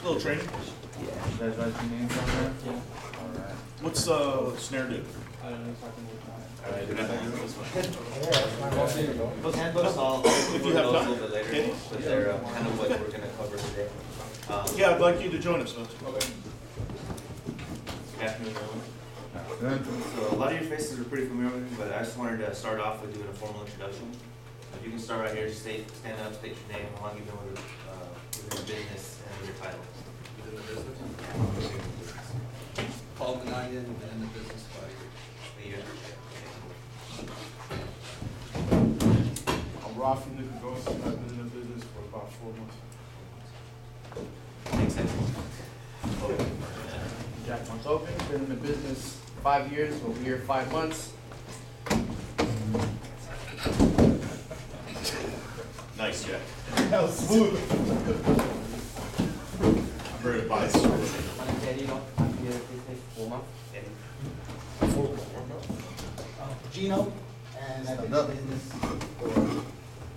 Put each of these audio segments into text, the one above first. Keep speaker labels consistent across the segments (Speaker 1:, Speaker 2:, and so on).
Speaker 1: a little training.
Speaker 2: Yeah. You guys write your names on there?
Speaker 3: Yeah.
Speaker 2: Alright.
Speaker 1: What's snare do?
Speaker 3: I don't know if I can move on.
Speaker 1: Alright,
Speaker 4: Those handbooks I'll
Speaker 1: if you have
Speaker 4: those a
Speaker 1: time.
Speaker 4: little bit later, but they're kind of what we're going to cover today.
Speaker 1: Yeah, I'd like you to join us.
Speaker 4: Okay. Good afternoon, everyone.
Speaker 2: Good.
Speaker 4: So a lot of your faces are pretty familiar with me, but I just wanted to start off with doing a formal introduction. If you can start right here, just stand up, state your name, how long you've been with the business, and your title.
Speaker 5: Within the business? Paul Benayan, been in the business 5 years.
Speaker 4: A year.
Speaker 6: I'm Rafi Nicogos, and I've been in the business for about 4 months.
Speaker 4: Makes sense.
Speaker 2: Jack Montoken, been in the business 5 years, over here 5 months.
Speaker 1: Nice, Jack.
Speaker 6: That was smooth.
Speaker 1: I'm very biased.
Speaker 2: I'm Eddie, I'm here this 4 months.
Speaker 7: Gino, and I've been in business for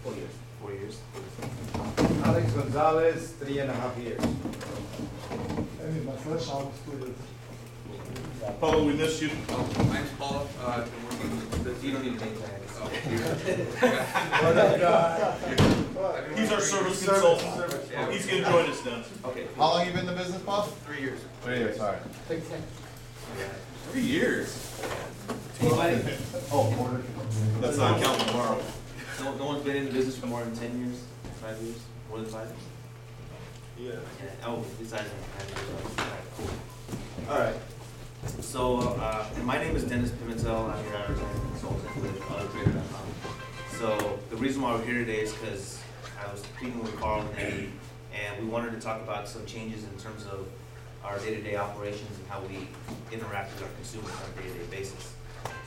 Speaker 7: 4 years.
Speaker 4: 4 years.
Speaker 8: Alex Gonzalez, 3.5 years.
Speaker 6: Hey, my first time was 2 years.
Speaker 1: Paulo, we missed you.
Speaker 5: My name's Paul, I've been working in the business.
Speaker 4: You don't need to make that.
Speaker 5: Oh,
Speaker 1: He's our service consultant.
Speaker 5: Yeah.
Speaker 1: He's gonna join us now.
Speaker 4: Okay.
Speaker 8: How long you been in the business, Bob?
Speaker 5: 3 years.
Speaker 8: 3 years, sorry.
Speaker 1: 3 years.
Speaker 4: Anybody?
Speaker 8: Oh, quarter.
Speaker 1: That's not counting tomorrow.
Speaker 4: No one's been in the business for more than 10 years? 5 years? More than 5 years?
Speaker 1: Yeah.
Speaker 4: Oh, besides 5 years. Alright, cool. Alright. So, my name is Dennis Pimentel. I'm your advertising consultant with AutoTrader.com. So, the reason why we're here today is because I was speaking with Carl and Eddie, and we wanted to talk about some changes in terms of our day-to-day operations and how we interact with our consumers on a day-to-day basis.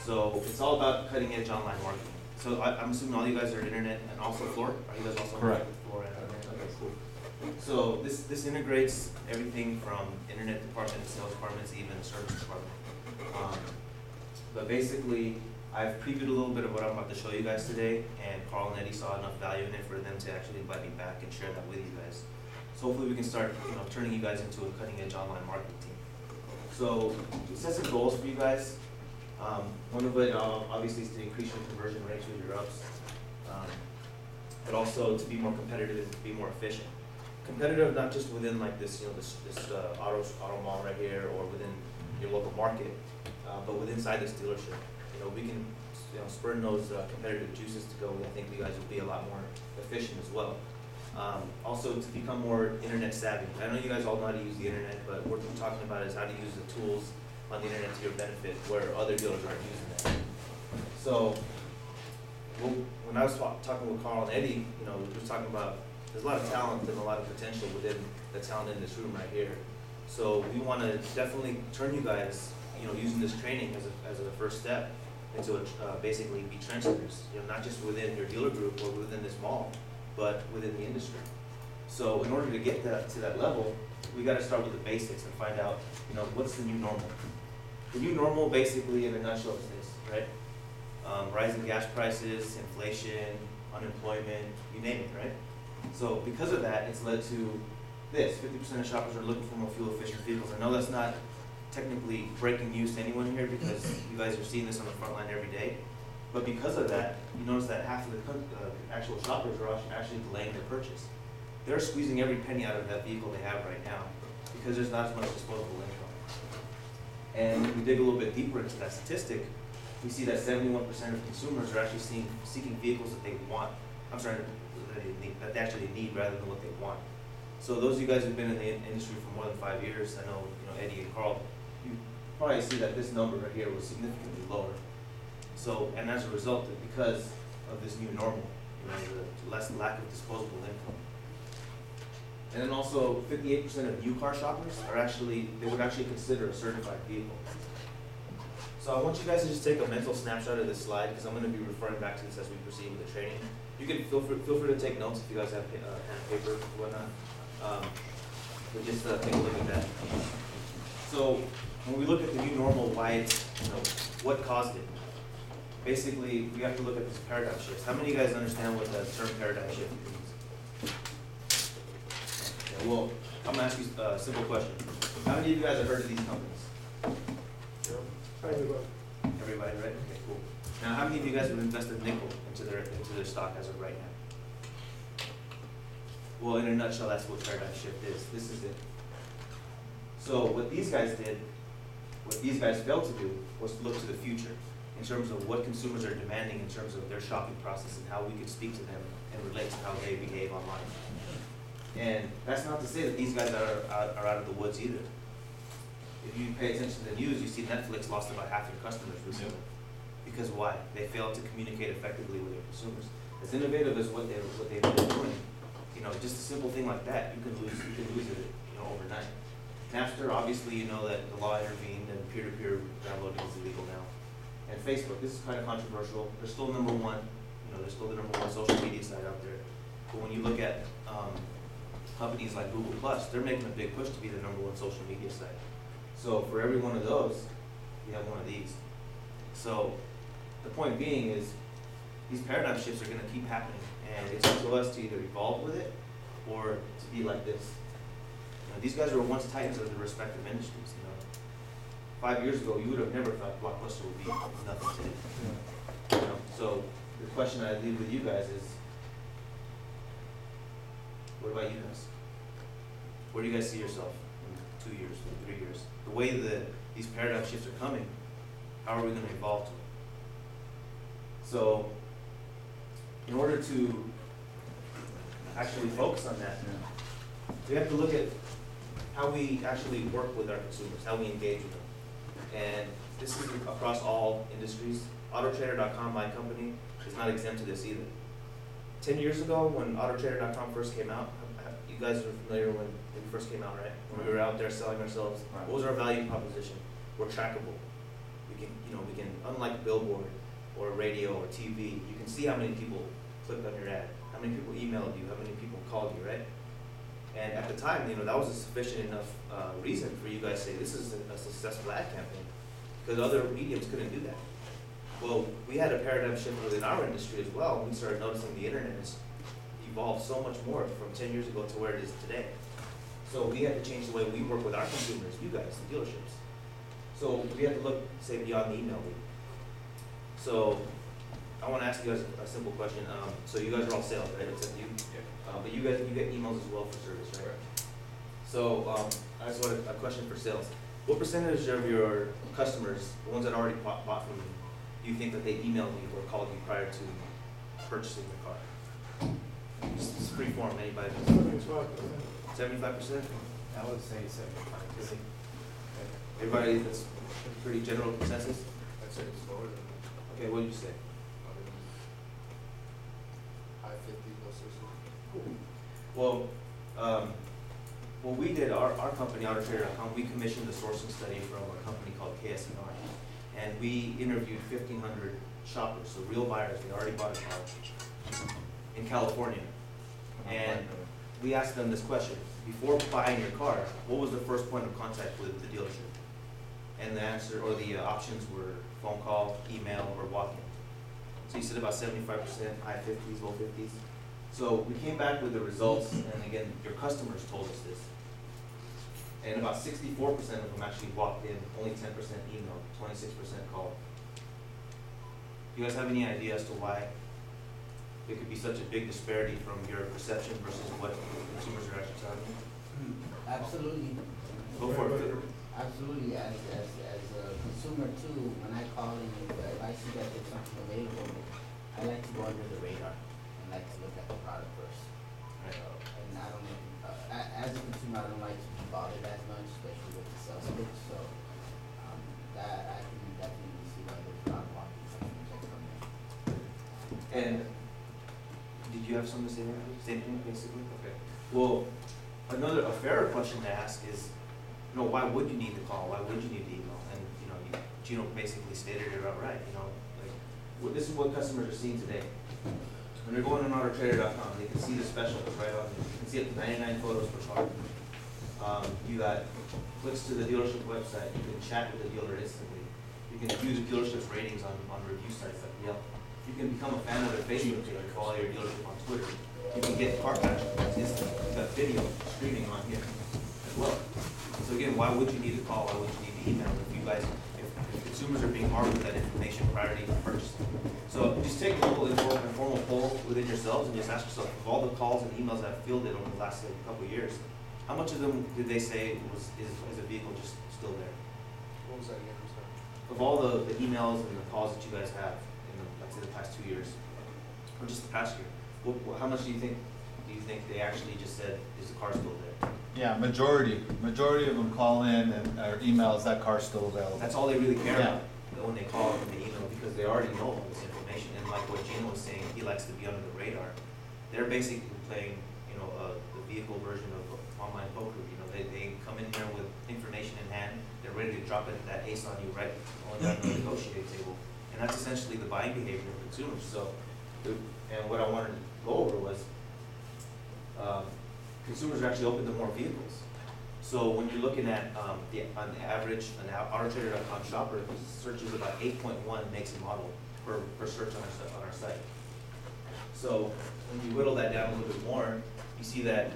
Speaker 4: So, it's all about cutting-edge online marketing. So, I'm assuming all you guys are internet and also floor? Are you guys also
Speaker 8: Correct.
Speaker 4: floor and internet? Okay, cool. So this integrates everything from internet department, sales departments, even service department. But basically, I've previewed a little bit of what I'm about to show you guys today, and Carl and Eddie saw enough value in it for them to actually invite me back and share that with you guys. So hopefully we can start, turning you guys into a cutting-edge online marketing team. So we set some goals for you guys. One of it, obviously, is to increase your conversion rates with your ups, but also to be more competitive and to be more efficient. Competitive not just within like this, this auto mall right here or within your local market, but within inside this dealership. We can spurn those competitive juices to go. I think you guys will be a lot more efficient as well. Also to become more internet savvy. I know you guys all know how to use the internet, but what we're talking about is how to use the tools on the internet to your benefit where other dealers aren't using that. So when I was talking with Carl and Eddie, we were talking about there's a lot of talent and a lot of potential within the talent in this room right here. So we want to definitely turn you guys, using this training as a first step into basically be trendsetters, not just within your dealer group or within this mall, but within the industry. So in order to get to that level, we got to start with the basics and find out, what's the new normal. The new normal, basically, in a nutshell, is this, right? Rising gas prices, inflation, unemployment, you name it, right? So because of that, it's led to this. 50% of shoppers are looking for more fuel-efficient vehicles. I know that's not technically breaking news to anyone here because you guys are seeing this on the front line every day. But because of that, you notice that half of the actual shoppers are actually delaying their purchase. They're squeezing every penny out of that vehicle they have right now because there's not as much disposable income. And if we dig a little bit deeper into that statistic, we see that 71% of consumers are actually seeking vehicles that they want. I'm sorry, that they actually need rather than what they want. So those of you guys who've been in the industry for more than 5 years, I know, Eddie and Carl, you probably see that this number right here was significantly lower. So, and as a result, because of this new normal, the less lack of disposable income. And then also 58% of new car shoppers they would actually consider a certified vehicle. So I want you guys to just take a mental snapshot of this slide because I'm going to be referring back to this as we proceed with the training. You can feel free to take notes if you guys have pen and paper or whatnot. But just take a look at that. So when we look at the new normal, why it's, what caused it? Basically, we have to look at this paradigm shift. How many of you guys understand what the term paradigm shift means? Yeah, well, I'm gonna ask you a simple question. How many of you guys have heard of these companies? Everybody, right? Okay, cool. Now, how many of you guys have invested nickel into their stock as of right now? Well, in a nutshell, that's what paradigm shift is. This is it. So what these guys did, what these guys failed to do, was to look to the future in terms of what consumers are demanding in terms of their shopping process and how we can speak to them and relate to how they behave online. And that's not to say that these guys are out of the woods either. If you pay attention to the news, you see Netflix lost about half their customers recently. Because why? They failed to communicate effectively with their consumers. As innovative as what they've been doing, you know, just a simple thing like that, you can lose it, you know, overnight. Napster, obviously, you know that the law intervened and peer-to-peer downloading is illegal now. And Facebook, this is kind of controversial. They're still number one. You know, they're still the number one social media site out there. But when you look at companies like Google+, they're making a big push to be the number one social media site. So for every one of those, you have one of these. So the point being is these paradigm shifts are going to keep happening, and it's up to us to either evolve with it or to be like this. You know, these guys were once titans of their respective industries. You know, 5 years ago, you would have never thought Blockbuster would be nothing today. You know, so the question I leave with you guys is, what about you guys? Where do you guys see yourself in 2 years, in 3 years? The way that these paradigm shifts are coming, how are we going to evolve to it? So, in order to actually focus on that, we have to look at how we actually work with our consumers, how we engage with them. And this is across all industries. Autotrader.com, my company, is not exempt to this either. 10 years ago, when Autotrader.com first came out, you guys are familiar when it first came out, right? When we were out there selling ourselves, what was our value proposition? We're trackable. We can, unlike a billboard or radio or TV, you can see how many people clicked on your ad, how many people emailed you, how many people called you, right? And at the time, that was a sufficient enough reason for you guys to say this is a successful ad campaign, because other mediums couldn't do that. Well, we had a paradigm shift within our industry as well. We started noticing the internet has evolved so much more from 10 years ago to where it is today. So we had to change the way we work with our consumers, you guys, the dealerships. So we had to look, say, beyond the email lead. So I want to ask you guys a simple question. So you guys are all sales, right? Except you. But you get emails as well for service, right? So I just want a question for sales. What percentage of your customers, the ones that already bought from you, do you think that they emailed you or called you prior to purchasing the car? Just free form, anybody? 75%?
Speaker 8: I would say 75%.
Speaker 4: Everybody, that's a pretty general consensus?
Speaker 6: I'd say it's lower than
Speaker 4: Okay, what did you say?
Speaker 6: high 50, low 60.
Speaker 4: Well, what we did, our company, Autotrader.com, we commissioned a sourcing study from a company called KSNR. And we interviewed 1,500 shoppers, so real buyers, they already bought a car in California. And we asked them this question: before buying your car, what was the first point of contact with the dealership? And the answer, or the options were phone call, email, or walk-in. So you said about 75%, high 50s, low 50s. So we came back with the results, and again, your customers told us this. And about 64% of them actually walked in, only 10% email, 26% called. Do you guys have any idea as to why there could be such a big disparity from your perception versus what consumers are actually telling you?
Speaker 7: Absolutely.
Speaker 4: Go for it.
Speaker 7: Absolutely. As a consumer too, when I call and if I see that there's something available, I like to go under the radar and like to look at the product first.
Speaker 4: Right.
Speaker 7: And I don't know, as a consumer, I don't like to be bothered as much, especially with the sales pitch. So that I can definitely see why there's a lot of walking customers that come in.
Speaker 4: And did you have something to say there? Same thing, basically? Okay. Well, a fairer question to ask is, why would you need the call? Why would you need the email? And, Gino basically stated it outright, this is what customers are seeing today. When they're going on Autotrader.com, they can see the specials right on there. You can see up to 99 photos per car. You got clicks to the dealership website. You can chat with the dealer instantly. You can view the dealership's ratings on review sites like Yelp. You can become a fan of their Facebook page, follow your dealership on Twitter. you can get car cash. It's instant. You've got video streaming on here as well. So again, why would you need a call? Why would you need to email if you guys, if consumers are being armed with that information prior to even purchasing? So just take a little informal poll within yourselves and just ask yourself, of all the calls and emails I've fielded over the last couple of years, how much of them did they say is a vehicle just still there?
Speaker 8: What was that again, I'm sorry?
Speaker 4: Of all the emails and the calls that you guys have in the, let's say the past 2 years, or just the past year, how much do you think they actually just said, is the car still there?
Speaker 3: Yeah, majority of them call in and, or email, is that car still available?
Speaker 4: That's all they really care
Speaker 3: Yeah.
Speaker 4: about when they call and they email, because they already know all this information. And like what Gino was saying, he likes to be under the radar. They're basically playing, you know, the vehicle version of online poker. You know, they come in here with information in hand. They're ready to drop it, that ace on you right on the negotiating table. And that's essentially the buying behavior of consumers. So, and what I wanted to go over was, consumers are actually open to more vehicles. So when you're looking at on the average, an AutoTrader.com shopper searches about 8.1 makes and model per search on our site. So when you whittle that down a little bit more, you see that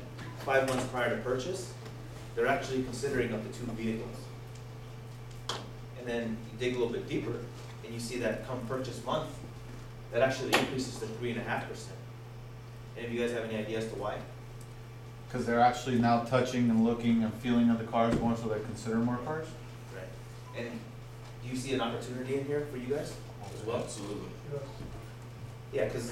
Speaker 4: 5 months prior to purchase, they're actually considering up to 2 vehicles. And then you dig a little bit deeper, and you see that come purchase month, that actually increases to 3.5%. And if you guys have any idea as to why?
Speaker 3: Because they're actually now touching and looking and feeling of the cars more, so they consider more cars?
Speaker 4: Right. And do you see an opportunity in here for you guys as well?
Speaker 1: Absolutely.
Speaker 4: Yeah, because,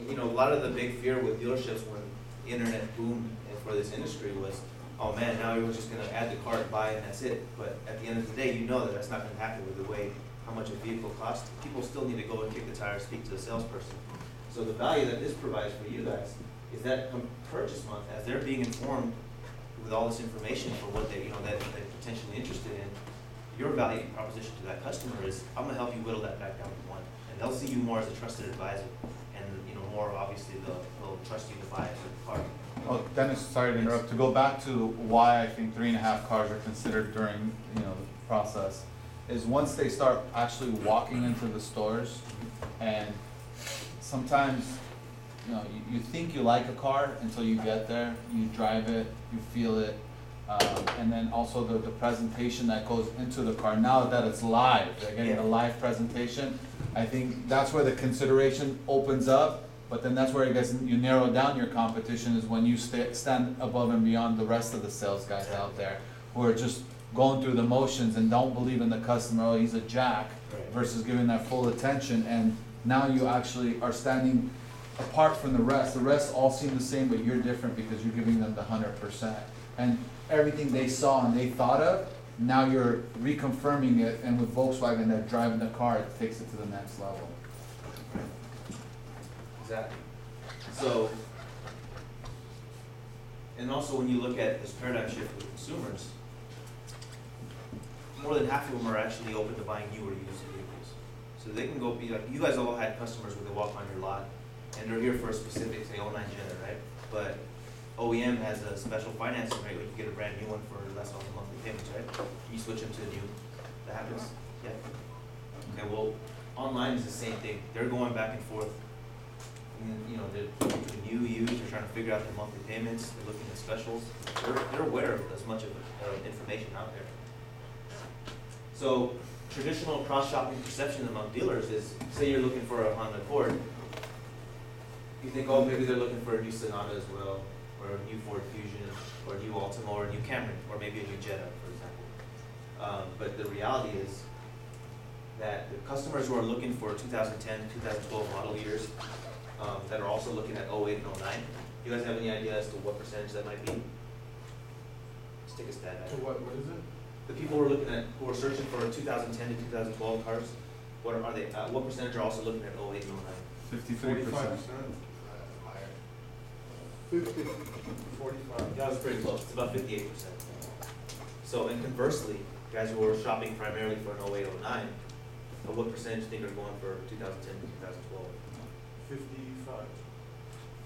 Speaker 4: you know, a lot of the big fear with dealerships when the internet boomed for this industry was, oh man, now you're just gonna add the cart, buy, and that's it. But at the end of the day, you know that that's not gonna happen with the way, how much a vehicle costs. People still need to go and kick the tires, speak to the salesperson. So the value that this provides for you guys is that come purchase month, as they're being informed with all this information for what they, you know, that they're potentially interested in, your value proposition to that customer is, I'm gonna help you whittle that back down to 1. And they'll see you more as a trusted advisor, and, you know, more obviously they'll trust you to buy a certain car.
Speaker 3: Oh, Dennis, sorry to interrupt. To go back to why I think 3.5 cars are considered during, you know, the process, is once they start actually walking into the stores, and sometimes, you know, you think you like a car until you get there, you drive it, you feel it, and then also the presentation that goes into the car. Now that it's live, they're getting a live presentation, I think that's where the consideration opens up, but then that's where you narrow down your competition, is when you stand above and beyond the rest of the sales guys out there, who are just going through the motions and don't believe in the customer, oh, he's a jack, versus giving that full attention. And now you actually are standing apart from the rest. The rest all seem the same, but you're different because you're giving them the 100%. And everything they saw and they thought of, now you're reconfirming it, and with Volkswagen, they're driving the car, it takes it to the next level.
Speaker 4: Exactly. So, and also when you look at this paradigm shift with consumers, more than half of them are actually open to buying newer used vehicles. So they can go be like, you guys all had customers where they walk on your lot, and they're here for a specific, say, 09 Jetta, right? But OEM has a special financing rate where you get a brand new one for less on the monthly payments, right? You switch them to the new. That happens? Yeah. Okay, well, online is the same thing. They're going back and forth. And, you know, they're new, used, they're trying to figure out their monthly payments, they're looking at specials. They're aware of as much of information out there. So traditional cross-shopping perception among dealers is, say you're looking for a Honda Accord, you think, oh, maybe they're looking for a new Sonata as well, or a new Ford Fusion, or a new Altima, or a new Camry, or maybe a new Jetta, for example. But the reality is that the customers who are looking for 2010, 2012 model years, that are also looking at 08 and 09, do you guys have any idea as to what percentage that might be? Let's take a stab at it.
Speaker 6: What is it?
Speaker 4: The people who are looking at, who are searching for 2010 to 2012 cars, what are they? What percentage are also looking at 08 and 09?
Speaker 3: 53%.
Speaker 6: 50, 45.
Speaker 4: That was pretty close. It's about 58%. So, and conversely, guys who are shopping primarily for an 08, 09, what percentage do you think are going for 2010 to 2012?
Speaker 6: 55.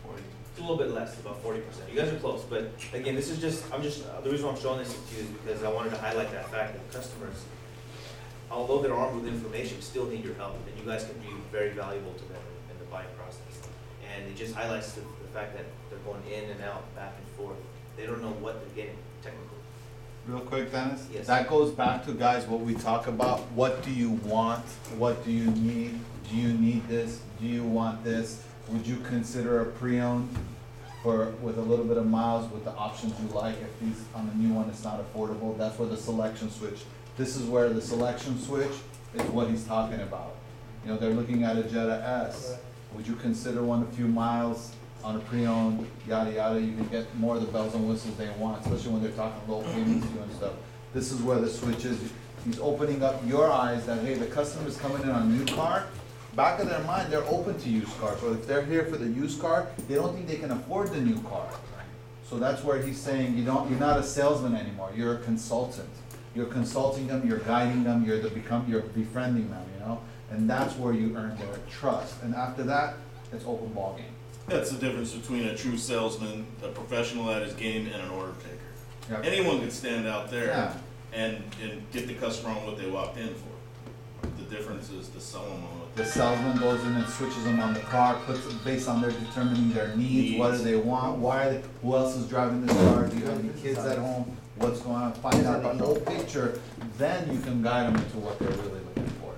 Speaker 3: 40.
Speaker 4: It's a little bit less, about 40%. You guys are close, but again, this is just, the reason why I'm showing this to you is because I wanted to highlight that fact that customers, although they're armed with information, still need your help, and you guys can be very valuable to them in the buying process. and it just highlights the fact that they're going in and out, back and forth. They don't know what they're getting technically.
Speaker 3: Real quick, Dennis?
Speaker 4: Yes.
Speaker 3: That goes back to, guys, what we talk about. What do you want? What do you need? Do you need this? Do you want this? Would you consider a pre-owned with a little bit of miles with the options you like? If these, on the new one, it's not affordable, that's where the selection switch. This is where the selection switch is what he's talking about. You know, they're looking at a Jetta S. Would you consider one a few miles on a pre-owned, yada yada? You can get more of the bells and whistles they want, especially when they're talking low payments to you and stuff. This is where the switch is. He's opening up your eyes that, hey, the customer's coming in on a new car. Back of their mind, they're open to used cars. So if they're here for the used car, they don't think they can afford the new car. So that's where he's saying you're not a salesman anymore. You're a consultant. You're consulting them. You're guiding them. You're befriending them. You know, and that's where you earn their trust. And after that, it's open ball game.
Speaker 1: That's the difference between a true salesman, a professional at his game, and an order taker.
Speaker 3: Yep.
Speaker 1: Anyone could stand out there
Speaker 3: Yeah.
Speaker 1: and get the customer on what they walked in for. The difference is the selling on what
Speaker 3: The
Speaker 1: they.
Speaker 3: salesman goes in and switches them on the car, puts it based on their determining their needs, what do they want, why are they, who else is driving this car, do you have any kids at home, what's going on, find out the whole picture, then you can guide them into what they're really looking for.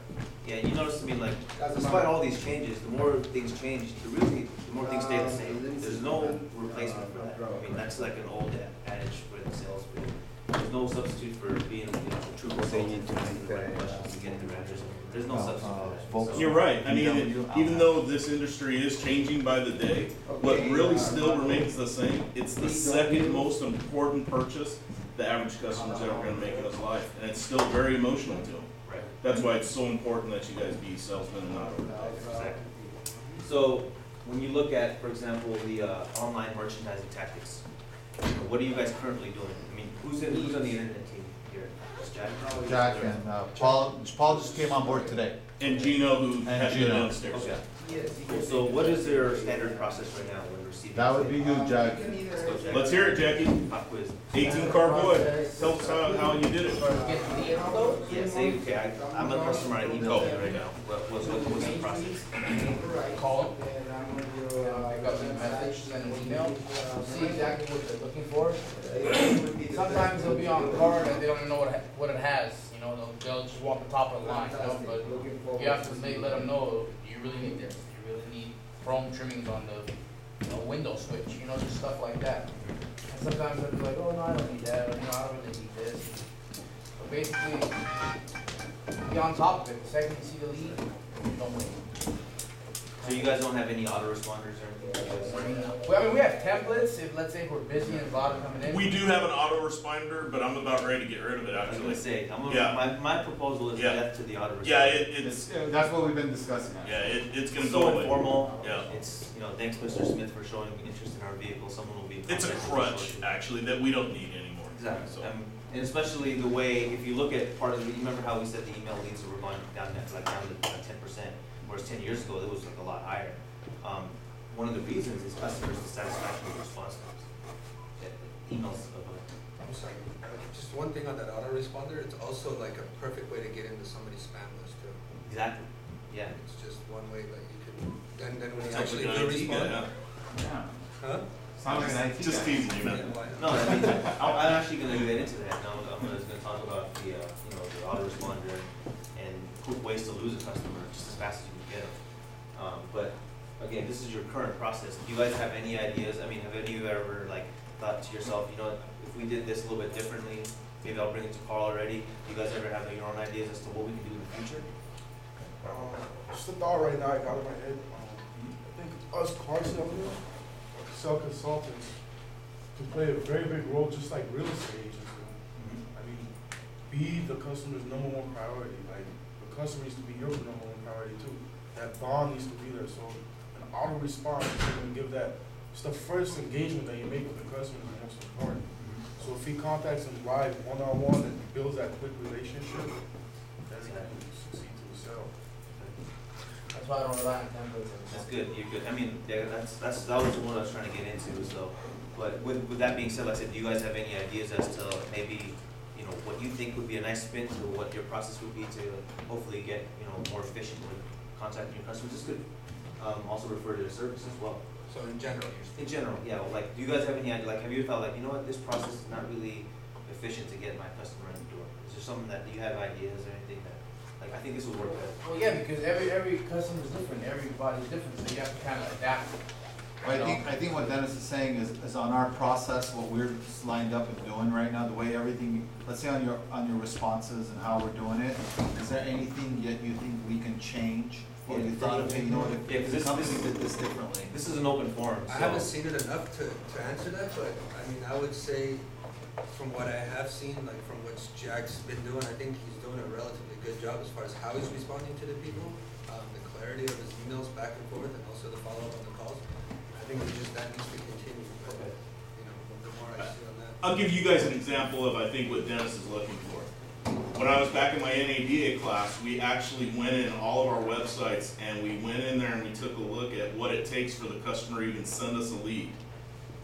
Speaker 4: Yeah, you notice, I mean, like, despite all these changes, the more things change, the more things stay the same. There's no replacement for that. I mean, that's like an old adage for the sales field. There's no substitute for being, you know, a true consultant, asking the right questions and getting the answers. There's no substitute for that. So-
Speaker 1: You're right. I mean,
Speaker 3: BMW,
Speaker 1: even though this industry is changing by the day, what really still remains the same, it's the second most important purchase the average customer's ever gonna make in his life. And it's still very emotional to him.
Speaker 4: Right.
Speaker 1: That's why it's so important that you guys be salesmen and not order takers.
Speaker 4: Exactly. So, when you look at, for example, the online merchandising tactics, what are you guys currently doing? I mean, who's on the internet team here? Just Jack?
Speaker 3: Jack and Paul just came on board today.
Speaker 1: And Gino, who had to go
Speaker 3: Gino.
Speaker 1: downstairs.
Speaker 4: Okay. Cool. So what is their standard process right now when receiving?
Speaker 3: That would be you, Jack.
Speaker 4: Let's go, Jack.
Speaker 1: Let's hear it, Jackie.
Speaker 4: Pop quiz.
Speaker 1: 18 car boy. Tell us how you did it.
Speaker 4: Yeah, say, okay, I'm a customer, I email you right now. What's the process?
Speaker 2: Call them, pick up the message, send an email, see exactly what they're looking for. Sometimes they'll be on the card and they don't know what it has, you know, they'll just walk the top of the line, you know, but you have to let them know, do you really need this? Do you really need chrome trimmings on the, you know, window switch, you know, just stuff like that. And sometimes they'll be like, oh, no, I don't need that, or, you know, I don't really need this. But basically, be on top of it, the second you see the lead, don't wait.
Speaker 4: So you guys don't have any autoresponders or anything?
Speaker 2: Well, I mean, we have templates, if, let's say if we're busy and there's a lot of coming in.
Speaker 1: We do have an autoresponder, but I'm about ready to get rid of it
Speaker 4: I was
Speaker 1: actually.
Speaker 4: gonna say,
Speaker 1: Yeah.
Speaker 4: my proposal is
Speaker 1: Yeah.
Speaker 4: death to the autoresponder.
Speaker 1: Yeah, it's,
Speaker 3: That's what we've been discussing.
Speaker 1: it's gonna go
Speaker 4: So
Speaker 1: away.
Speaker 4: informal.
Speaker 1: Yeah.
Speaker 4: It's, you know, thanks Mr. Smith for showing interest in our vehicle, someone will be. in
Speaker 1: It's a
Speaker 4: contact
Speaker 1: crutch,
Speaker 4: with you.
Speaker 1: actually, that we don't need anymore.
Speaker 4: Exactly,
Speaker 1: So,
Speaker 4: and especially the way, if you look at part of the, you remember how we said the email leads were going down to 10%, whereas 10 years ago, it was like a lot higher. One of the reasons is customers' dissatisfaction with response times. Emails of
Speaker 5: I'm sorry, just one thing on that autoresponder, it's also like a perfect way to get into somebody's spam list too.
Speaker 4: exactly, yeah.
Speaker 5: It's just one way that you can, then when you
Speaker 1: sounds
Speaker 5: actually
Speaker 1: like
Speaker 5: do
Speaker 1: an IT guy,
Speaker 5: respond.
Speaker 1: huh?
Speaker 3: Yeah.
Speaker 5: Huh?
Speaker 3: Sounds like an IT
Speaker 1: Just
Speaker 3: guy.
Speaker 1: teasing you, man.
Speaker 5: Yeah, why
Speaker 4: No,
Speaker 5: not?
Speaker 4: I mean, I'm actually gonna get into that now. I'm just gonna talk about the, you know, the autoresponder and quick ways to lose a customer just as fast as you can get them. But again, this is your current process. Do you guys have any ideas? I mean, have any of you ever like thought to yourself, you know, if we did this a little bit differently, maybe I'll bring it to Carl already. Do you guys ever have your own ideas as to what we can do in the future?
Speaker 6: Just a thought right now I got in my head. I think us car salesmen, sell consultants, can play a very big role, just like real estate agents do. I mean, be the customer's number one priority. Like, the customer needs to be your number one priority too. That bond needs to be there. So an auto response is going to give that. It's the first engagement that you make with the customer is the most important. So if he contacts them live, one-on-one, and builds that quick relationship, then he can succeed to the sale.
Speaker 2: That's why I don't rely on templates.
Speaker 4: That's good, you're good. I mean, yeah, that was what I was trying to get into, so. But with that being said, like I said, do you guys have any ideas as to maybe, you know, what you think would be a nice spin to what your process would be to hopefully get, you know, more efficient with contacting your customers? It's good. also refer to the service as well.
Speaker 5: So in general, you're
Speaker 4: In general, yeah, like, do you guys have any idea, like, have you thought, like, you know what, this process is not really efficient to get my customer in the door? Is there something that, do you have ideas or anything that, like, I think this would work better?
Speaker 2: Well, yeah, because every customer is different, everybody's different, so you have to kind of adapt.
Speaker 3: I think what Dennis is saying is on our process, what we're lined up and doing right now, the way everything, let's say on your responses and how we're doing it, is there anything yet you think we can change? Or you thought of, hey, you know what,
Speaker 4: Yeah, 'cause
Speaker 3: if
Speaker 4: this-
Speaker 3: the company did this differently?
Speaker 4: This is an open forum, so.
Speaker 5: I haven't seen it enough to answer that, but I mean, I would say from what I have seen, like from what Jack's been doing, I think he's doing a relatively good job as far as how he's responding to the people, the clarity of his emails back and forth, and also the follow-up on the calls. I think that needs to continue, but, you know, the more I see on that.
Speaker 1: I'll give you guys an example of, I think, what Dennis is looking for. When I was back in my NADA class, we actually went in all of our websites and we went in there and we took a look at what it takes for the customer to even send us a lead.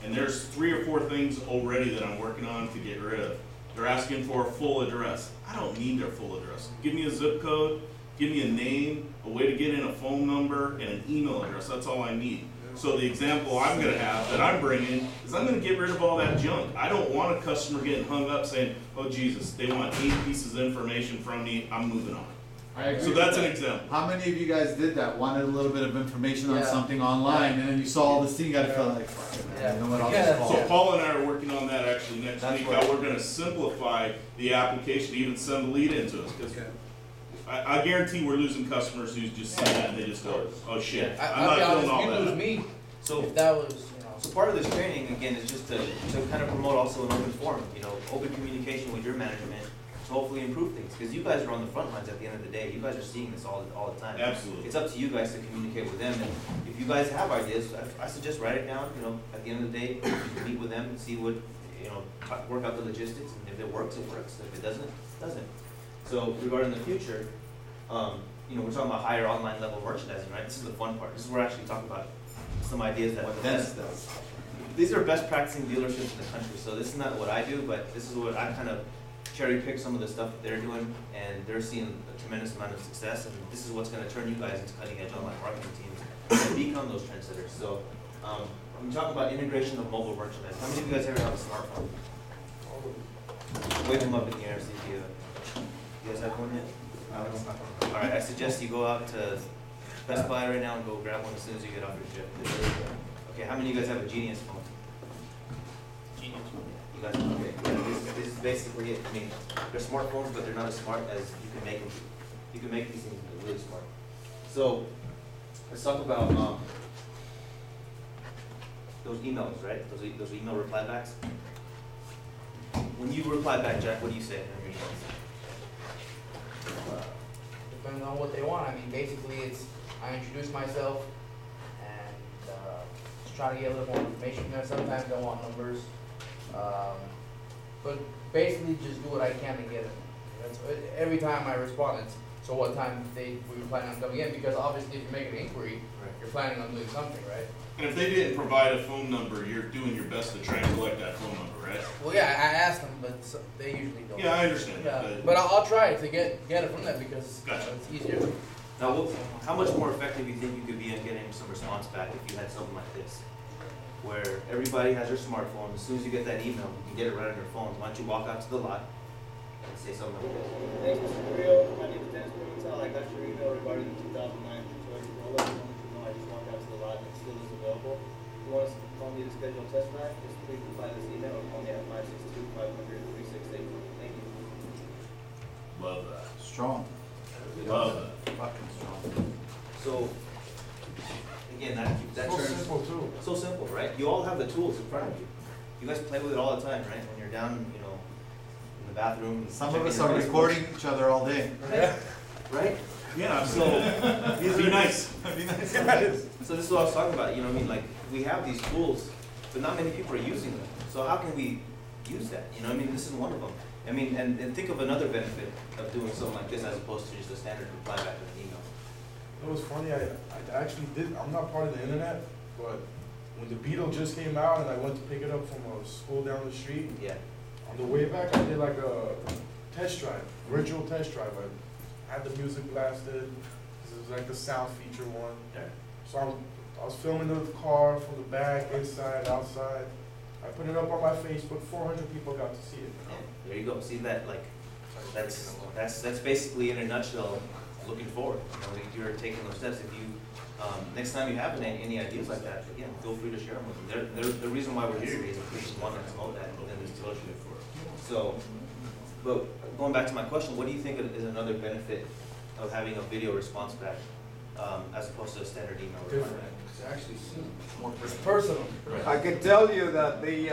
Speaker 1: And there's 3 or 4 things already that I'm working on to get rid of. They're asking for a full address. I don't need their full address. Give me a zip code, give me a name, a way to get in a phone number, and an email address. That's all I need. So the example I'm gonna have that I'm bringing is I'm gonna get rid of all that junk. I don't want a customer getting hung up saying, oh Jesus, they want 8 pieces of information from me, I'm moving on.
Speaker 3: I agree
Speaker 1: So
Speaker 3: with
Speaker 1: that's
Speaker 3: that.
Speaker 1: an example.
Speaker 3: How many of you guys did that? Wanted a little bit of information on
Speaker 2: Yeah.
Speaker 3: something online, and then you saw all this thing, you gotta feel like, fuck it, man, you know what, I'll just
Speaker 2: Yeah.
Speaker 3: call.
Speaker 1: So Paul and I are working on that actually next
Speaker 4: That's
Speaker 1: week,
Speaker 4: right.
Speaker 1: how we're gonna simplify the application to even send a lead into us. 'Cause
Speaker 5: Okay.
Speaker 1: I guarantee we're losing customers who just see that and they just go, oh shit, I'm
Speaker 2: I'll be
Speaker 1: not doing all
Speaker 2: honest, you lose
Speaker 1: that.
Speaker 2: me
Speaker 4: So,
Speaker 2: if that was,
Speaker 4: so part of this training, again, is just to kind of promote also an open forum, you know, open communication with your management to hopefully improve things, because you guys are on the front lines at the end of the day, you guys are seeing this all the time.
Speaker 1: Absolutely.
Speaker 4: It's up to you guys to communicate with them, and if you guys have ideas, I suggest write it down, you know, at the end of the day, you can meet with them and see what, you know, work out the logistics, and if it works, it works, if it doesn't, it doesn't. So regarding the future, you know, we're talking about higher online level merchandising, right? This is the fun part, this is where we're actually talking about some ideas that.
Speaker 3: What Dennis does.
Speaker 4: These are best practicing dealerships in the country, so this is not what I do, but this is what I kind of cherry pick some of the stuff that they're doing, and they're seeing a tremendous amount of success, and this is what's gonna turn you guys into cutting edge online marketing teams and become those trendsetters. So, when we talk about integration of mobile merchandise, how many of you guys ever have a smartphone? Wave them up in the air, see if you guys have one yet? Alright, I suggest you go out to Best Buy right now and go grab one as soon as you get off your shift. Okay, how many of you guys have a Genius phone? Genius. You guys, okay, yeah, this is basically it. I mean, they're smartphones, but they're not as smart as you can make them. You can make these things really smart. So, let's talk about, those emails, right? Those email reply backs. When you reply back, Jack, what do you say in your emails?
Speaker 2: depending on what they want. I mean, basically, it's, I introduce myself and, just try to get a little more information there. Sometimes I want numbers. But basically, just do what I can to get it. That's, every time I respond, it's, so what time we were planning on coming in, because obviously if you make an inquiry, you're planning on doing something, right?
Speaker 1: And if they didn't provide a phone number, you're doing your best to try and collect that phone number, right?
Speaker 2: Well, yeah, I asked them, but they usually don't.
Speaker 1: Yeah, I understand
Speaker 2: Yeah,
Speaker 1: that,
Speaker 2: but I'll try to get it from them because
Speaker 1: Gotcha.
Speaker 2: it's easier.
Speaker 4: Now, how much more effective do you think you could be in getting some response back if you had something like this? Where everybody has their smartphone, as soon as you get that email, you can get it right on your phone. Why don't you walk out to the lot and say something like this?
Speaker 9: Thanks, Mr. Carrillo. My name is Dennis Blumenthal. I got your email regarding the 2009 Toyota Corolla. I wanted you to know I just walked out to the lot and it still is available. If you want us to call me to schedule a test drive, just please reply to this email or call me at 562-500-3682. Thank you.
Speaker 1: Love that.
Speaker 3: Strong.
Speaker 1: Love that.
Speaker 3: Fucking strong.
Speaker 4: So, again, that
Speaker 6: So
Speaker 4: turns.
Speaker 6: simple too.
Speaker 4: So simple, right? You all have the tools in front of you. You guys play with it all the time, right? When you're down, you know, in the bathroom.
Speaker 3: Some of
Speaker 4: checking
Speaker 3: us
Speaker 4: your
Speaker 3: are
Speaker 4: Facebook.
Speaker 3: recording each other all day.
Speaker 4: Right?
Speaker 1: Yeah,
Speaker 4: So,
Speaker 1: be nice.
Speaker 4: So this is what I was talking about, you know what I mean, like, we have these tools, but not many people are using them. So how can we use that, you know what I mean, this is one of them. I mean, and think of another benefit of doing something like this as opposed to just a standard reply back to an email.
Speaker 6: It was funny, I actually did, I'm not part of the internet, but when the Beetle just came out and I went to pick it up from a school down the street,
Speaker 4: Yeah.
Speaker 6: on the way back I did like a test drive, virtual test drive. I had the music blasted, 'cause it was like the sound feature one.
Speaker 4: Yeah.
Speaker 6: So I was filming the car from the back, inside, outside. I put it up on my Facebook, 400 people got to see it.
Speaker 4: There you go, see that, like, that's basically in a nutshell, looking forward, you know, if you're taking those steps, if you, next time you have any ideas like that, again, feel free to share them with them. They're the reason why we're here today is because we want to promote that within this dealership. So, but going back to my question, what do you think is another benefit of having a video response back, as opposed to a standard email reply back?
Speaker 5: It's actually more
Speaker 2: It's personal.
Speaker 10: I can tell you that they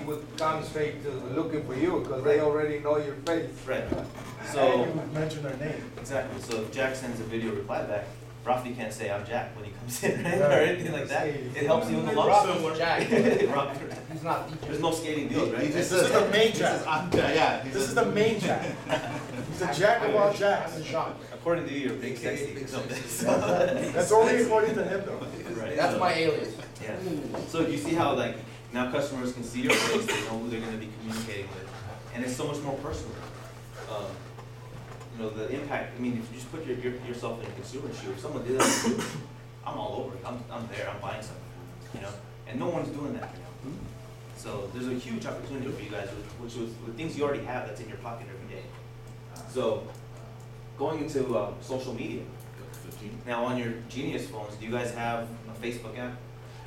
Speaker 10: would come straight to looking for you, because they already know your face.
Speaker 4: Right,
Speaker 6: And
Speaker 4: so,
Speaker 6: you would mention their name.
Speaker 4: exactly, so if Jack sends a video reply back, Rafi can't say I'm Jack when he comes in, right, or
Speaker 6: Right.
Speaker 4: anything like that, it helps you in the long
Speaker 2: Rafi's
Speaker 4: run.
Speaker 2: Jack.
Speaker 4: Rafi-
Speaker 2: He's not DJ.
Speaker 4: There's no skating deals, right?
Speaker 3: He just
Speaker 6: This is
Speaker 3: says,
Speaker 6: the main
Speaker 3: he
Speaker 6: Jack.
Speaker 3: says, I'm Jack, yeah. he
Speaker 6: This is
Speaker 3: says-
Speaker 6: the main Jack. He's a Jack of all Jacks.
Speaker 2: I'm in shock.
Speaker 4: According to you, you're big
Speaker 5: AKA
Speaker 4: sexy.
Speaker 5: big
Speaker 4: So-
Speaker 5: sexy.
Speaker 6: That's only according to him though.
Speaker 4: Right,
Speaker 2: That's
Speaker 4: so-
Speaker 2: my alias.
Speaker 4: Yeah, so you see how like now customers can see your face, they know who they're gonna be communicating with, and it's so much more personal. You know, the impact, I mean, if you just put yourself in a consumer's shoe, if someone did that to you, I'm all over it, I'm there, I'm buying something, you know, and no one's doing that, you know. So there's a huge opportunity for you guys with things you already have that's in your pocket every day. So, going into social media. Now on your Genius phones, do you guys have a Facebook app,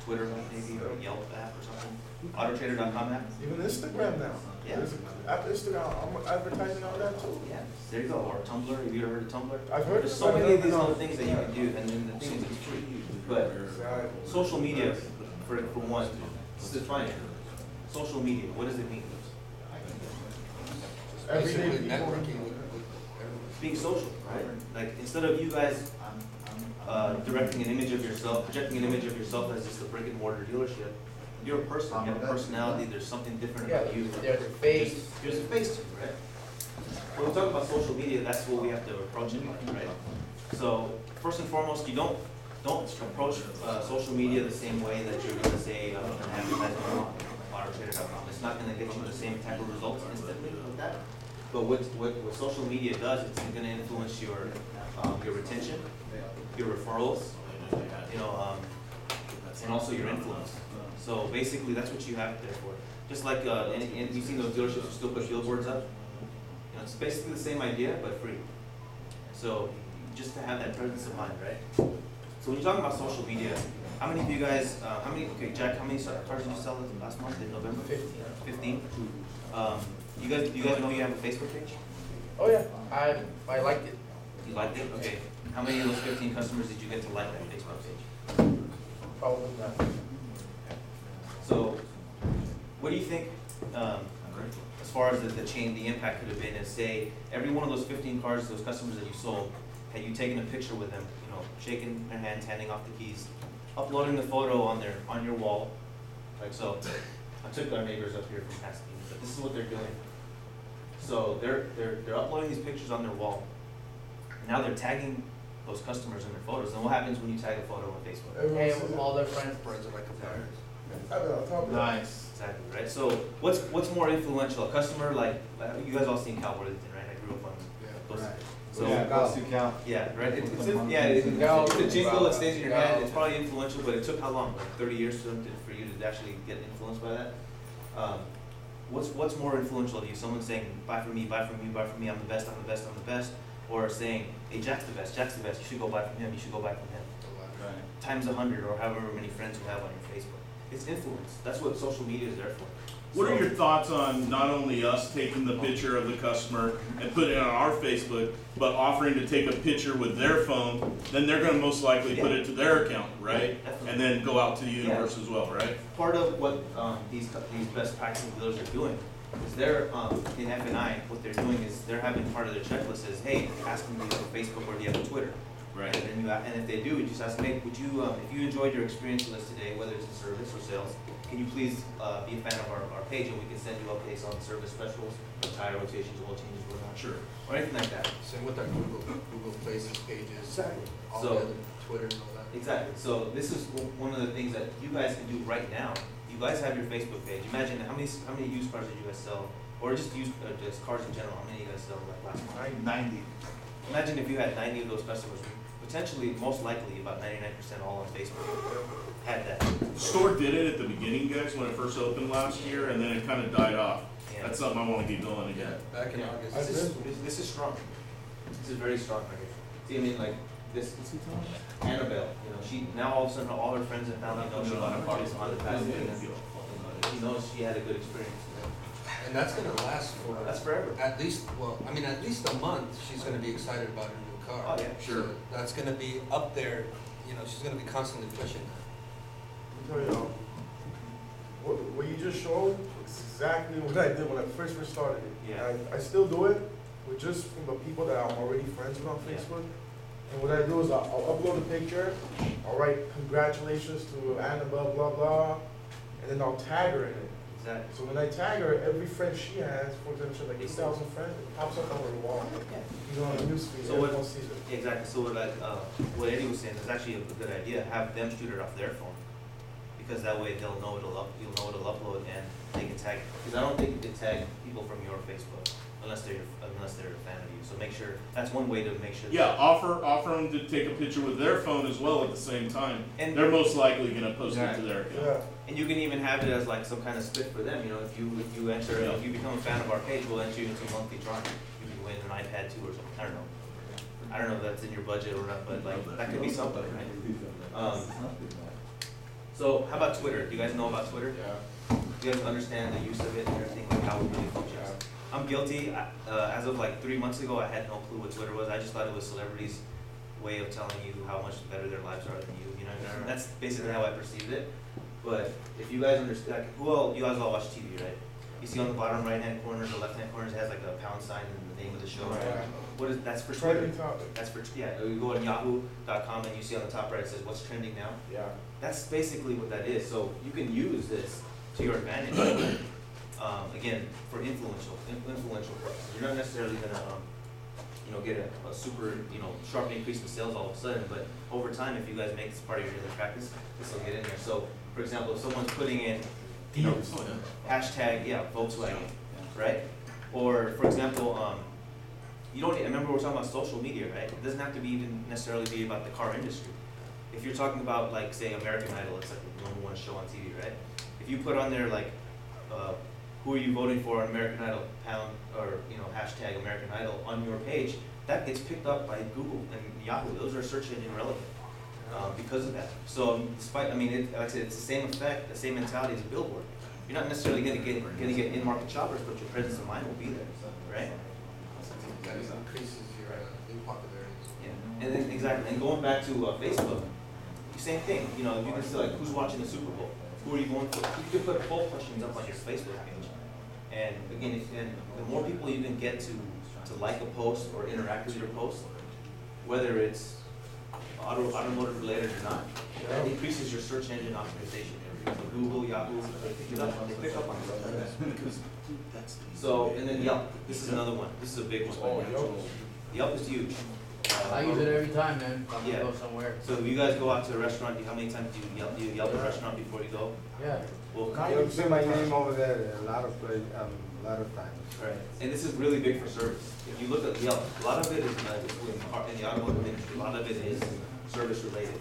Speaker 4: Twitter maybe, or a Yelp app or something? Autotrader.com app?
Speaker 6: Even Instagram now.
Speaker 4: Yeah.
Speaker 6: There's a- After Instagram, I'm advertising on that too.
Speaker 4: Yeah, there you go, or Tumblr, have you ever heard of Tumblr?
Speaker 6: I've heard
Speaker 4: There's
Speaker 6: of
Speaker 4: so
Speaker 6: it,
Speaker 4: many of these
Speaker 6: no.
Speaker 4: other things that you can do, and then the thing is it's free. But
Speaker 6: Exactly.
Speaker 4: social media, for one, let's define it. Social media, what does it mean?
Speaker 6: Everyday
Speaker 5: Basically
Speaker 6: people.
Speaker 5: networking with everyone.
Speaker 4: Being social, right? Like, instead of you guys directing an image of yourself, projecting an image of yourself as just a brick and mortar dealership, you're a person, you have a personality, there's something different
Speaker 2: Yeah,
Speaker 4: about you.
Speaker 2: there's a face.
Speaker 4: There's a face to it, right? When we talk about social media, that's what we have to approach it like, right? So, first and foremost, you don't approach social media the same way that you're gonna say an advertisement on autotrader.com. It's not gonna get you the same type of results instantly with that. But what social media does, it's gonna influence your retention, your referrals, you know, and also your influence. So basically, that's what you have it there for. Just like, and you've seen those dealerships who still put billboards up. You know, it's basically the same idea, but free. So just to have that presence of mind, right? So when you're talking about social media, how many of you guys, okay, Jack, how many cars did you sell last month in November?
Speaker 2: 15.
Speaker 4: 15? You guys know you have a Facebook page?
Speaker 2: Oh yeah, I liked it.
Speaker 4: You liked it? Okay. How many of those 15 customers did you get to like that Facebook page?
Speaker 2: Probably not.
Speaker 4: So, what do you think, as far as the impact could have been, is say, every one of those 15 cars, those customers that you sold, had you taken a picture with them, you know, shaking their hands, handing off the keys, uploading the photo on your wall, like so. I took our neighbors up here from Pasadena, but this is what they're doing. So they're uploading these pictures on their wall. Now they're tagging those customers in their photos. And what happens when you tag a photo on Facebook?
Speaker 6: Everyone
Speaker 2: Hey,
Speaker 6: sees
Speaker 2: with
Speaker 6: it.
Speaker 2: all their friends.
Speaker 5: Friends are like competitors.
Speaker 6: On top of that.
Speaker 3: Nice.
Speaker 4: Exactly, right? So what's more influential? A customer like you guys all seen Cal Worthington, right? I grew up on those.
Speaker 3: Right.
Speaker 4: So
Speaker 3: Yeah, goes to Cal.
Speaker 4: yeah, right. It's
Speaker 2: Cal-
Speaker 4: a jingle that stays in your
Speaker 2: Cal-
Speaker 4: head. It's probably influential, but it took how long? Like 30 years for you to actually get influenced by that. What's more influential to you? Someone saying, "Buy from me, buy from me, buy from me. I'm the best. I'm the best. I'm the best," or saying, "Hey, Jack's the best. Jack's the best. You should go buy from him. You should go buy from him."
Speaker 3: Right.
Speaker 4: Times 100, or however many friends you have on your Facebook. It's influence. That's what social media is there for.
Speaker 1: What are
Speaker 4: So-
Speaker 1: your thoughts on not only us taking the picture of the customer and putting it on our Facebook, but offering to take a picture with their phone, then they're gonna most likely put it to their account, right?
Speaker 4: Definitely.
Speaker 1: And then go out to the universe as well, right?
Speaker 4: Part of what these best practice dealers are doing is they're in F&I. What they're doing is they're having part of their checklist is, hey, ask them do you have a Facebook or do you have a Twitter?
Speaker 1: Right.
Speaker 4: And then and if they do, you just ask them, hey, would you if you enjoyed your experience with us today, whether it's in service or sales, can you please be a fan of our page and we can send you updates on service specials, tire rotations, oil changes, whatnot,
Speaker 1: Sure.
Speaker 4: or anything like that.
Speaker 5: Same with our Google Places pages,
Speaker 6: Exactly.
Speaker 5: all
Speaker 4: So-
Speaker 5: the other Twitter and all that.
Speaker 4: Exactly. So this is one of the things that you guys can do right now. You guys have your Facebook page. Imagine how many used cars did you guys sell, or just just cars in general. How many you guys sell like last month?
Speaker 3: 90.
Speaker 4: Imagine if you had 90 of those customers potentially, most likely, about 99% all on Facebook had that.
Speaker 1: Store did it at the beginning, guys, when it first opened last year, and then it kind of died off.
Speaker 4: Yeah.
Speaker 1: That's something I want to get going again.
Speaker 5: Back in August.
Speaker 4: This is strong. This is very strong right here. See, I mean, like, this, Annabelle, you know, she, now all of a sudden, all her friends and family know she bought a car on the past week, and she knows she had a good experience.
Speaker 5: And that's gonna last for.
Speaker 4: That's forever.
Speaker 5: At least, well, I mean, at least a month, she's gonna be excited about her new car.
Speaker 4: Oh, yeah, sure.
Speaker 5: So that's gonna be up there, you know, she's gonna be constantly pushing that.
Speaker 6: Let me tell you, what you just showed is exactly what I did when I first started it.
Speaker 4: Yeah.
Speaker 6: I still do it, but just from the people that I'm already friends with on
Speaker 4: Yeah.
Speaker 6: Facebook. And what I do is I'll upload a picture, I'll write congratulations to Annabelle, blah, blah, and then I'll tag her in it.
Speaker 4: Exactly.
Speaker 6: So when I tag her, every friend she has, for example, she has like 8,000 friends, it pops up on her wall. You know, on the newsfeed,
Speaker 4: So what-
Speaker 6: everyone sees it.
Speaker 4: Exactly, so what Eddie was saying is actually a good idea, have them shoot it off their phone. Because that way they'll know you'll know it'll upload and they can tag, because I don't think you can tag people from your Facebook unless they're a fan of you, so make sure, that's one way to make sure.
Speaker 1: Yeah, offer them to take a picture with their phone as well at the same time.
Speaker 4: And-
Speaker 1: They're most likely gonna post it to their account.
Speaker 6: Yeah.
Speaker 4: And you can even have it as like some kind of split for them, you know, if you become a fan of our page, we'll enter you into a monthly drawing. You can win an iPad 2 or something, I don't know if that's in your budget or not, but like, that could be something, right? So how about Twitter? Do you guys know about Twitter?
Speaker 8: Yeah.
Speaker 4: Do you guys understand the use of it and everything, like how it really functions? I'm guilty. As of like 3 months ago, I had no clue what Twitter was. I just thought it was celebrities' way of telling you how much better their lives are than you. You know, that's basically how I perceived it. But if you guys understand, like, you guys all watch TV, right? You see on the bottom right-hand corner, the left-hand corner, it has like a pound sign and the name of the show.
Speaker 6: Yeah.
Speaker 4: What is that's for Twitter?
Speaker 6: Trending topic.
Speaker 4: That's for You go on Yahoo.com and you see on the top right it says what's trending now.
Speaker 6: Yeah.
Speaker 4: That's basically what that is. So you can use this to your advantage. Again, for influential purposes. You're not necessarily gonna, get a super, sharp increase in sales all of a sudden. But over time, if you guys make this part of your daily practice, this will get in there. So, for example, if someone's putting in, hashtag, Volkswagen, right? Or, for example, I remember we're talking about social media, right? It doesn't have to be even necessarily be about the car industry. If you're talking about, like, say, American Idol, it's like the #1 show on TV, right? If you put on there, like, who are you voting for on American Idol, hashtag American Idol on your page, that gets picked up by Google and Yahoo. Those are search engine relevant because of that. So, like I said, it's the same effect, the same mentality as a billboard. You're not necessarily going to get in-market shoppers, but your presence of mind will be there, right?
Speaker 5: That increases your popularity.
Speaker 4: Yeah, and then exactly, and going back to Facebook, same thing. You can see like who's watching the Super Bowl, who are you going for? You can put poll questions up on your Facebook page, and again, the more people you can get to like a post or interact with your post, whether it's automotive related or not, that increases your search engine optimization. So Google, Yahoo, they pick up on stuff. So, and then Yelp. This is another one. This is a big one. Yelp is huge.
Speaker 2: I use it every time, man, if I'm
Speaker 4: Yeah.
Speaker 2: gonna go somewhere.
Speaker 4: So if you guys go out to a restaurant, how many times do you Yelp a restaurant before you go?
Speaker 2: Yeah.
Speaker 4: Well,
Speaker 10: You'll see my name over there a lot of times.
Speaker 4: right. And this is really big for service. If you look at Yelp, a lot of it is in the automotive industry. A lot of it is service related.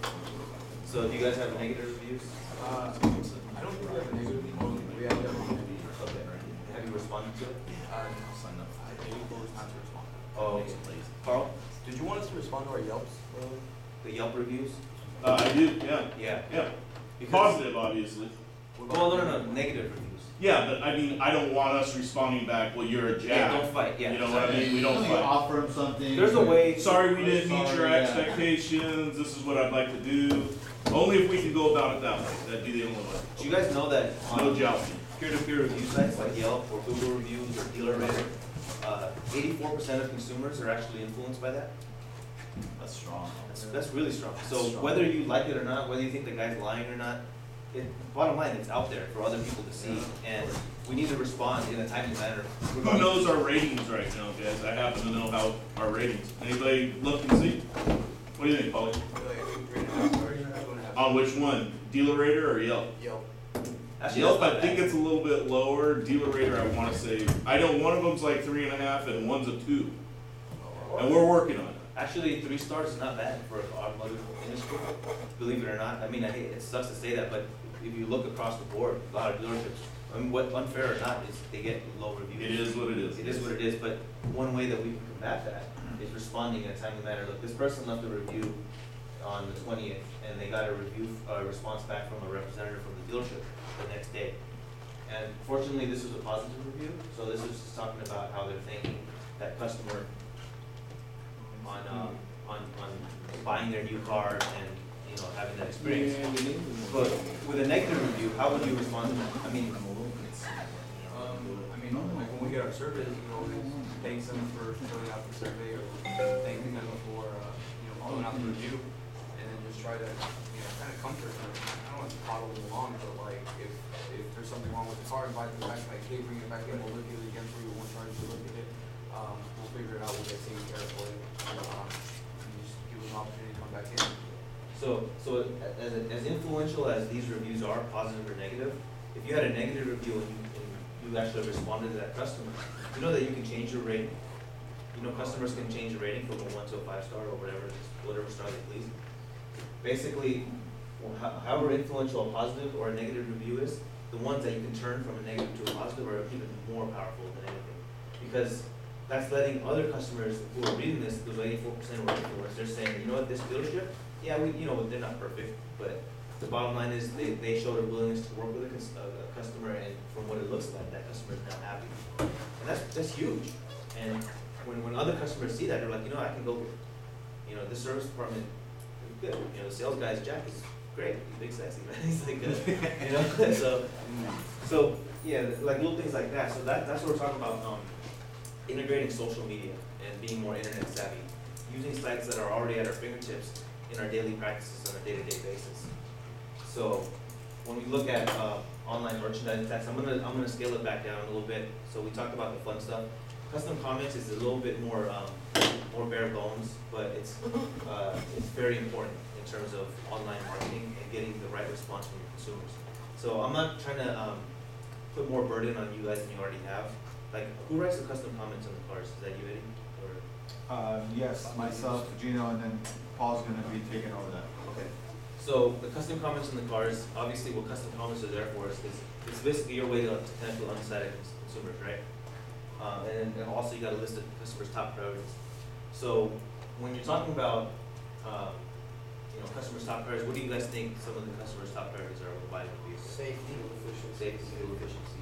Speaker 4: So do you guys have negative reviews?
Speaker 8: I don't think we have a negative. We have
Speaker 4: Okay. Have you responded to it?
Speaker 8: Oh,
Speaker 4: okay. Carl,
Speaker 8: did you want us to respond to our Yelps?
Speaker 4: the Yelp reviews?
Speaker 1: I do, yeah.
Speaker 4: Yeah. Because,
Speaker 1: Positive, obviously.
Speaker 4: well, no, negative reviews.
Speaker 1: Yeah, but I don't want us responding back, well, you're a
Speaker 4: Yeah,
Speaker 1: jack.
Speaker 4: don't fight, yeah.
Speaker 1: You know what I mean? We don't
Speaker 3: You
Speaker 1: fight.
Speaker 3: offer them something.
Speaker 4: There's a way.
Speaker 1: Sorry we didn't meet your
Speaker 3: Sorry, yeah.
Speaker 1: expectations, this is what I'd like to do. Only if we can go about it that way, that'd be the only way.
Speaker 4: Do you guys know that
Speaker 1: No
Speaker 4: on
Speaker 1: jousting.
Speaker 4: peer-to-peer review sites like Yelp or Google Reviews or DealerRater, 84% of consumers are actually influenced by that?
Speaker 3: That's strong.
Speaker 4: That's really strong. So
Speaker 3: That's strong.
Speaker 4: whether you like it or not, whether you think the guy's lying or not, bottom line, it's out there for other people to see, and we need to respond in a timely manner.
Speaker 1: Who knows our ratings right now, guys? I happen to know how our ratings. Anybody look and see? What do you think, Paulie? On which one? DealerRater or Yelp?
Speaker 8: Yelp.
Speaker 4: Actually,
Speaker 1: Yelp,
Speaker 4: that's
Speaker 1: I
Speaker 4: not
Speaker 1: think
Speaker 4: bad.
Speaker 1: it's a little bit lower. DealerRater, I wanna say, I know one of them's like 3.5 and one's a 2. And we're working on it.
Speaker 4: Actually, 3 stars is not bad for the automotive industry, believe it or not. I mean, it sucks to say that, but if you look across the board, a lot of dealerships, I mean, what unfair or not is they get low reviews.
Speaker 1: It is what it is.
Speaker 4: It is what it is, but one way that we can combat that is responding in a timely manner. Look, this person left a review on the 20th, and they got a response back from a representative from the dealership the next day. And fortunately, this was a positive review, so this is just talking about how they're thanking that customer on buying their new car and, you know, having that experience. But with a negative review, how would you respond to that? I mean,
Speaker 8: Like when we get our surveys, you know, we thank them for filling out the survey or thanking them for, filling out the review. And then just try to, kind of comfort them. I don't want to coddle them along, but like, if there's something wrong with the car, invite them back, like, hey, bring it back in, we'll look at it again for you, we won't charge you to look at it. We'll figure it out, we'll get taken care of for you. And just give them an opportunity to come back in.
Speaker 4: So as influential as these reviews are, positive or negative, if you had a negative review and you actually responded to that customer, you know that you can change your rating. You know, customers can change a rating from a 1 to a 5 star or whatever star they please. Basically, however influential a positive or a negative review is, the ones that you can turn from a negative to a positive are even more powerful than anything. Because that's letting other customers who are reading this, those 84% were influenced, they're saying, you know what, this dealership, yeah, they're not perfect, but the bottom line is they showed a willingness to work with a customer, and from what it looks like, that customer is now happy. And that's huge. And when other customers see that, they're like, I can go, this service department is good. The sales guy's Jack is great. He's big, sexy, man. He's like, so yeah, like little things like that. So that's what we're talking about, integrating social media and being more internet savvy, using sites that are already at our fingertips in our daily practices on a day-to-day basis. So when we look at online merchandising tax, I'm gonna scale it back down a little bit. So we talked about the fun stuff. Custom comments is a little bit more bare bones, but it's very important in terms of online marketing and getting the right response from your consumers. So I'm not trying to put more burden on you guys than you already have. Like, who writes the custom comments on the cars? Is that you, Eddie? Or
Speaker 3: Yes, myself, Gino, and then Paul's gonna be taking over that.
Speaker 4: okay. So the custom comments on the cars, obviously what custom comments are there for is it's basically your way to connect with undecided consumers, right? And also you got a list of customers' top priorities. So when you're talking about customers' top priorities, what do you guys think some of the customers' top priorities are when buying a vehicle?
Speaker 5: Safety, efficiency.
Speaker 4: Safety, fuel efficiency.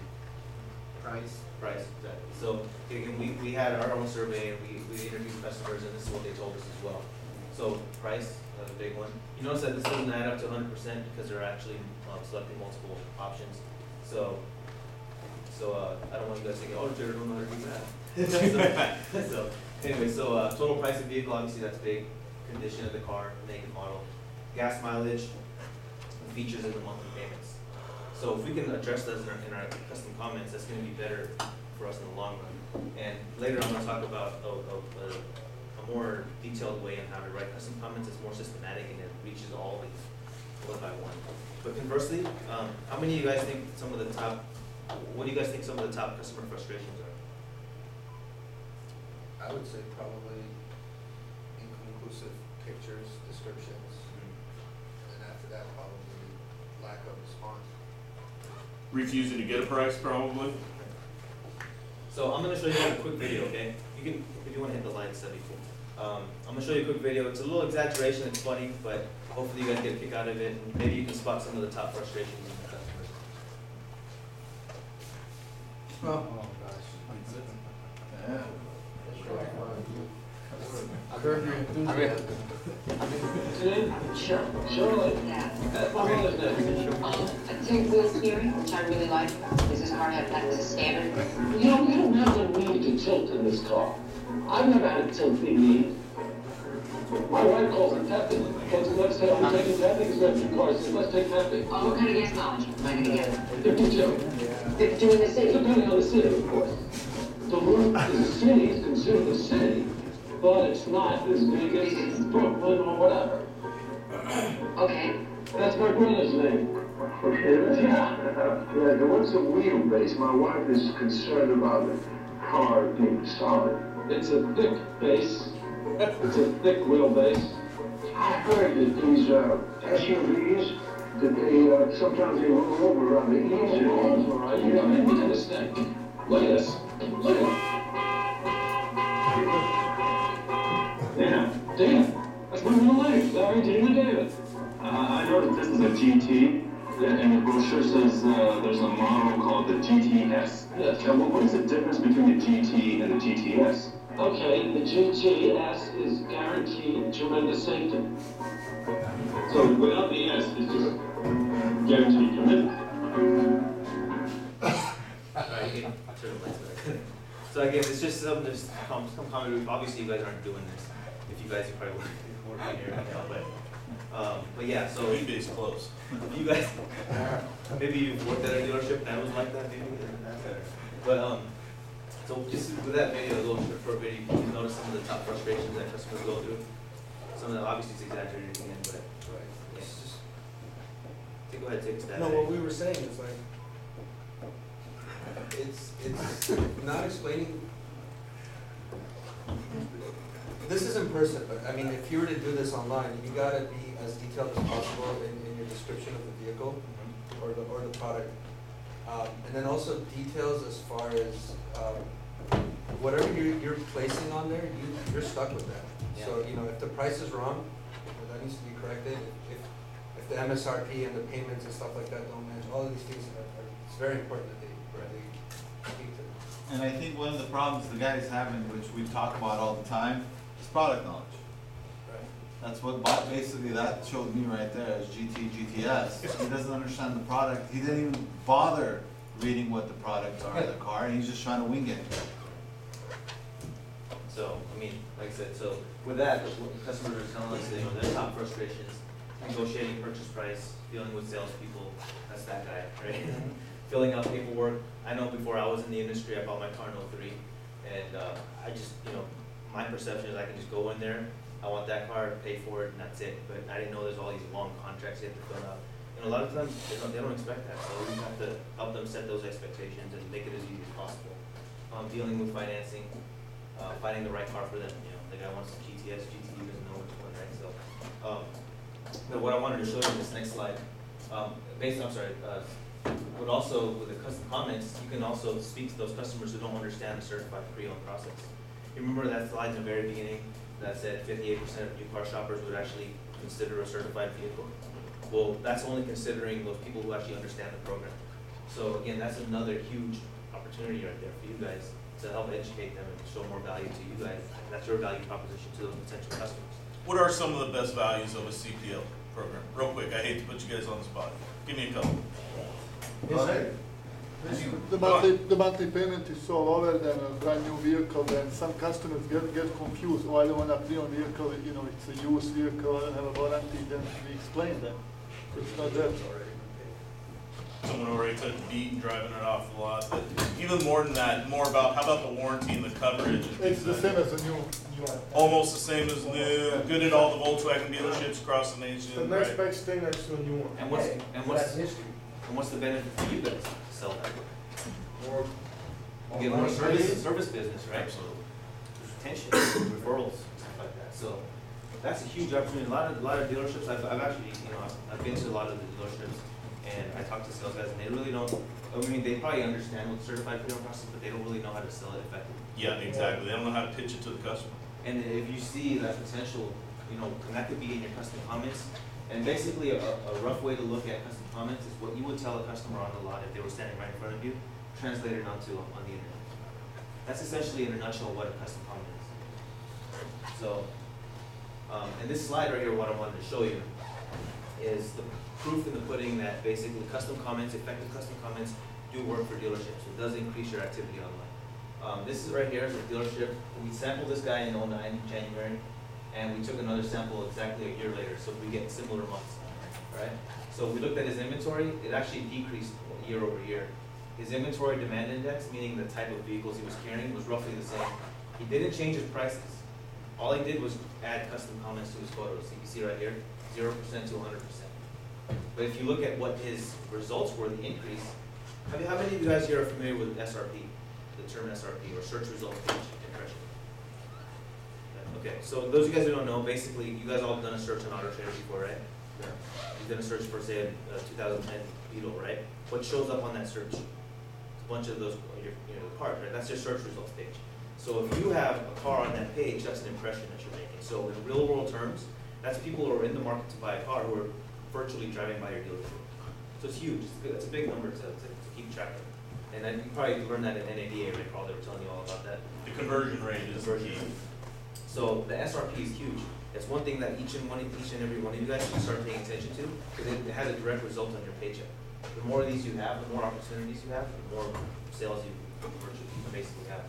Speaker 7: Price.
Speaker 4: Exactly. So again, we had our own survey and we interviewed customers, and this is what they told us as well. So price, another big one. You notice that this doesn't add up to 100% because they're actually selecting multiple options. So I don't want you guys thinking, oh, Jared, don't know how to do that. so anyway, total price of vehicle, obviously that's big. Condition of the car, make and model, gas mileage, features, and the monthly payments. So if we can address those in our custom comments, that's going to be better for us in the long run. And later I'm going to talk about a more detailed way on how to write custom comments. It's more systematic and it reaches all of these one by one. But conversely, how many of you guys think what do you guys think some of the top customer frustrations are?
Speaker 5: I would say probably inconclusive pictures, descriptions, and after that probably lack of response.
Speaker 1: Refusing to get a price, probably.
Speaker 4: So I'm going to show you guys a quick video, okay? You can, if you want to hit the lights, that'd be cool. I'm going to show you a quick video. It's a little exaggeration, it's funny, but hopefully you guys get a kick out of it, and maybe you can spot some of the top frustrations in the customers.
Speaker 7: Oh gosh.
Speaker 3: Yeah.
Speaker 2: Curb your enthusiasm.
Speaker 11: Sure. I take this hearing, which I really like. Does this car have that as a standard?
Speaker 12: You don't have to need to tilt in this car. I've never had a tilt in me. My wife calls it tapping. Let's say I'm taking tapping instead of cars. Let's take tapping.
Speaker 11: Oh, what kind of gas mileage am I gonna get?
Speaker 12: 52.
Speaker 11: 52 in the city?
Speaker 12: Depending on the city, of course. Duluth is a city, it's considered a city, but it's not as big as Brooklyn or whatever.
Speaker 11: Okay.
Speaker 12: That's my brother's name.
Speaker 13: Okay, yeah. What's a wheelbase? My wife is concerned about
Speaker 12: car being solid. It's a thick base. It's a thick wheelbase. I heard that these SUVs, that they sometimes they roll over on the easier ones. All right, you know, look at this thing. Look at this. Look at it. Dan, that's my real name, Larry Dana David. I know that this is a GT, and the brochure says there's a model called the GTS. Yes. Now, what is the difference between the GT and the GTS? Okay, the GTS is guaranteed tremendous safety. So without the S, it's just guaranteed tremendous.
Speaker 4: Alright, you can turn the lights back. So again, it's just some comment. Obviously, you guys aren't doing this. If you guys are probably working here right now, but yeah. So
Speaker 1: eBay's close.
Speaker 4: You guys, maybe you've worked at a dealership that was like that, maybe that's better. But so just with that video, a little short video, you can notice some of the top frustrations that customers go through. Some of them, obviously, it's exaggerated again, but yeah, just go ahead, take a stab.
Speaker 5: No, what we were saying is like, it's not explaining. This is in person, but I mean, if you were to do this online, you gotta be as detailed as possible in your description of the vehicle or the product, and then also details as far as whatever you're placing on there, you're stuck with that.
Speaker 4: Yeah.
Speaker 5: So you know, if the price is wrong, well, that needs to be corrected. If the MSRP and the payments and stuff like that don't match, all of these things it's very important that they speak to them.
Speaker 3: And I think one of the problems the guys having, which we talk about all the time, is product knowledge.
Speaker 5: Right.
Speaker 3: That's what basically that showed me right there as GT, GTS. He doesn't understand the product. He didn't even bother reading what the products are in the car, and he's just trying to wing it.
Speaker 4: So, I mean, like I said, so with that, what the customers are telling us, you know, their top frustrations, negotiating purchase price, dealing with salespeople, that's that guy, right? Filling out paperwork. I know before I was in the industry, I bought my car in 03, and I just, you know, my perception is I can just go in there, I want that car, pay for it, and that's it. But I didn't know there's all these long contracts you have to fill out. And a lot of times, they don't expect that, so we have to help them set those expectations and make it as easy as possible. Dealing with financing, finding the right car for them, you know, the guy wants a GTS, GT doesn't know which one, right? So, but what I wanted to show you in this next slide, but also with the custom comments, you can also speak to those customers who don't understand the certified pre-owned process. You remember that slide in the very beginning that said 58% of new car shoppers would actually consider a certified vehicle? Well, that's only considering those people who actually understand the program. So again, that's another huge opportunity right there for you guys to help educate them and show more value to you guys. That's your value proposition to those potential customers.
Speaker 1: What are some of the best values of a CPL program? Real quick, I hate to put you guys on the spot. Give me a couple.
Speaker 6: The monthly payment is so lower than a brand new vehicle, then some customers get confused. Oh, I don't want a pre-owned vehicle, you know, it's a used vehicle, I don't have a warranty. Then we explain that. It's not that.
Speaker 1: Someone already took the beat and driving it off the lot. But even more than that, more about how about the warranty and the coverage? And
Speaker 6: It's the same as a new one.
Speaker 1: almost the same as new. Good at all the Volkswagen dealerships across the nation.
Speaker 6: The next
Speaker 1: Right?
Speaker 6: best thing next to a new one.
Speaker 4: And what's the benefit for you guys to sell that?
Speaker 6: More
Speaker 4: You get more service business, right?
Speaker 1: Absolutely.
Speaker 4: Retention, referrals, stuff like that. So that's a huge opportunity. A lot of dealerships. I've actually, you know, I've been to a lot of the dealerships, and I talk to sales guys, and they really don't. I mean, they probably understand what certified pre-owned process, but they don't really know how to sell it effectively.
Speaker 1: Yeah, exactly. They don't know how to pitch it to the customer.
Speaker 4: And if you see that potential, you know, and that could be in your custom comments. And basically, a rough way to look at custom comments is what you would tell a customer on the lot if they were standing right in front of you, translated onto on the internet. That's essentially, in a nutshell, what a custom comment is. So, and this slide right here, what I wanted to show you is the proof in the pudding that basically custom comments, effective custom comments, do work for dealerships. It does increase your activity online. This is right here is a dealership. We sampled this guy in 09, January, and we took another sample exactly a year later, so we get similar months, right? So we looked at his inventory. It actually decreased year over year. His inventory demand index, meaning the type of vehicles he was carrying, was roughly the same. He didn't change his prices. All he did was add custom comments to his photos. So you can see right here, 0% to 100%. But if you look at what his results were, the increase, how many of you guys here are familiar with SRP, the term SRP, or search results page impression. Okay, so those of you guys who don't know, basically, you guys all have done a search on AutoTrader before, right? Yeah. You've done a search for, say, a 2010 Beetle, right? What shows up on that search? It's a bunch of those, cars, right? That's your search results page. So if you have a car on that page, that's an impression that you're making. So in real world terms, that's people who are in the market to buy a car who are virtually driving by your dealership. So it's huge. It's good. It's a big number to keep track of. And then you probably learned that in NADA, right, Carl? They were telling you all about that.
Speaker 1: The conversion rate is key.
Speaker 4: So the SRP is huge. It's one thing that each and every one of you guys should start paying attention to, because it has a direct result on your paycheck. The more of these you have, the more opportunities you have, the more sales you basically have.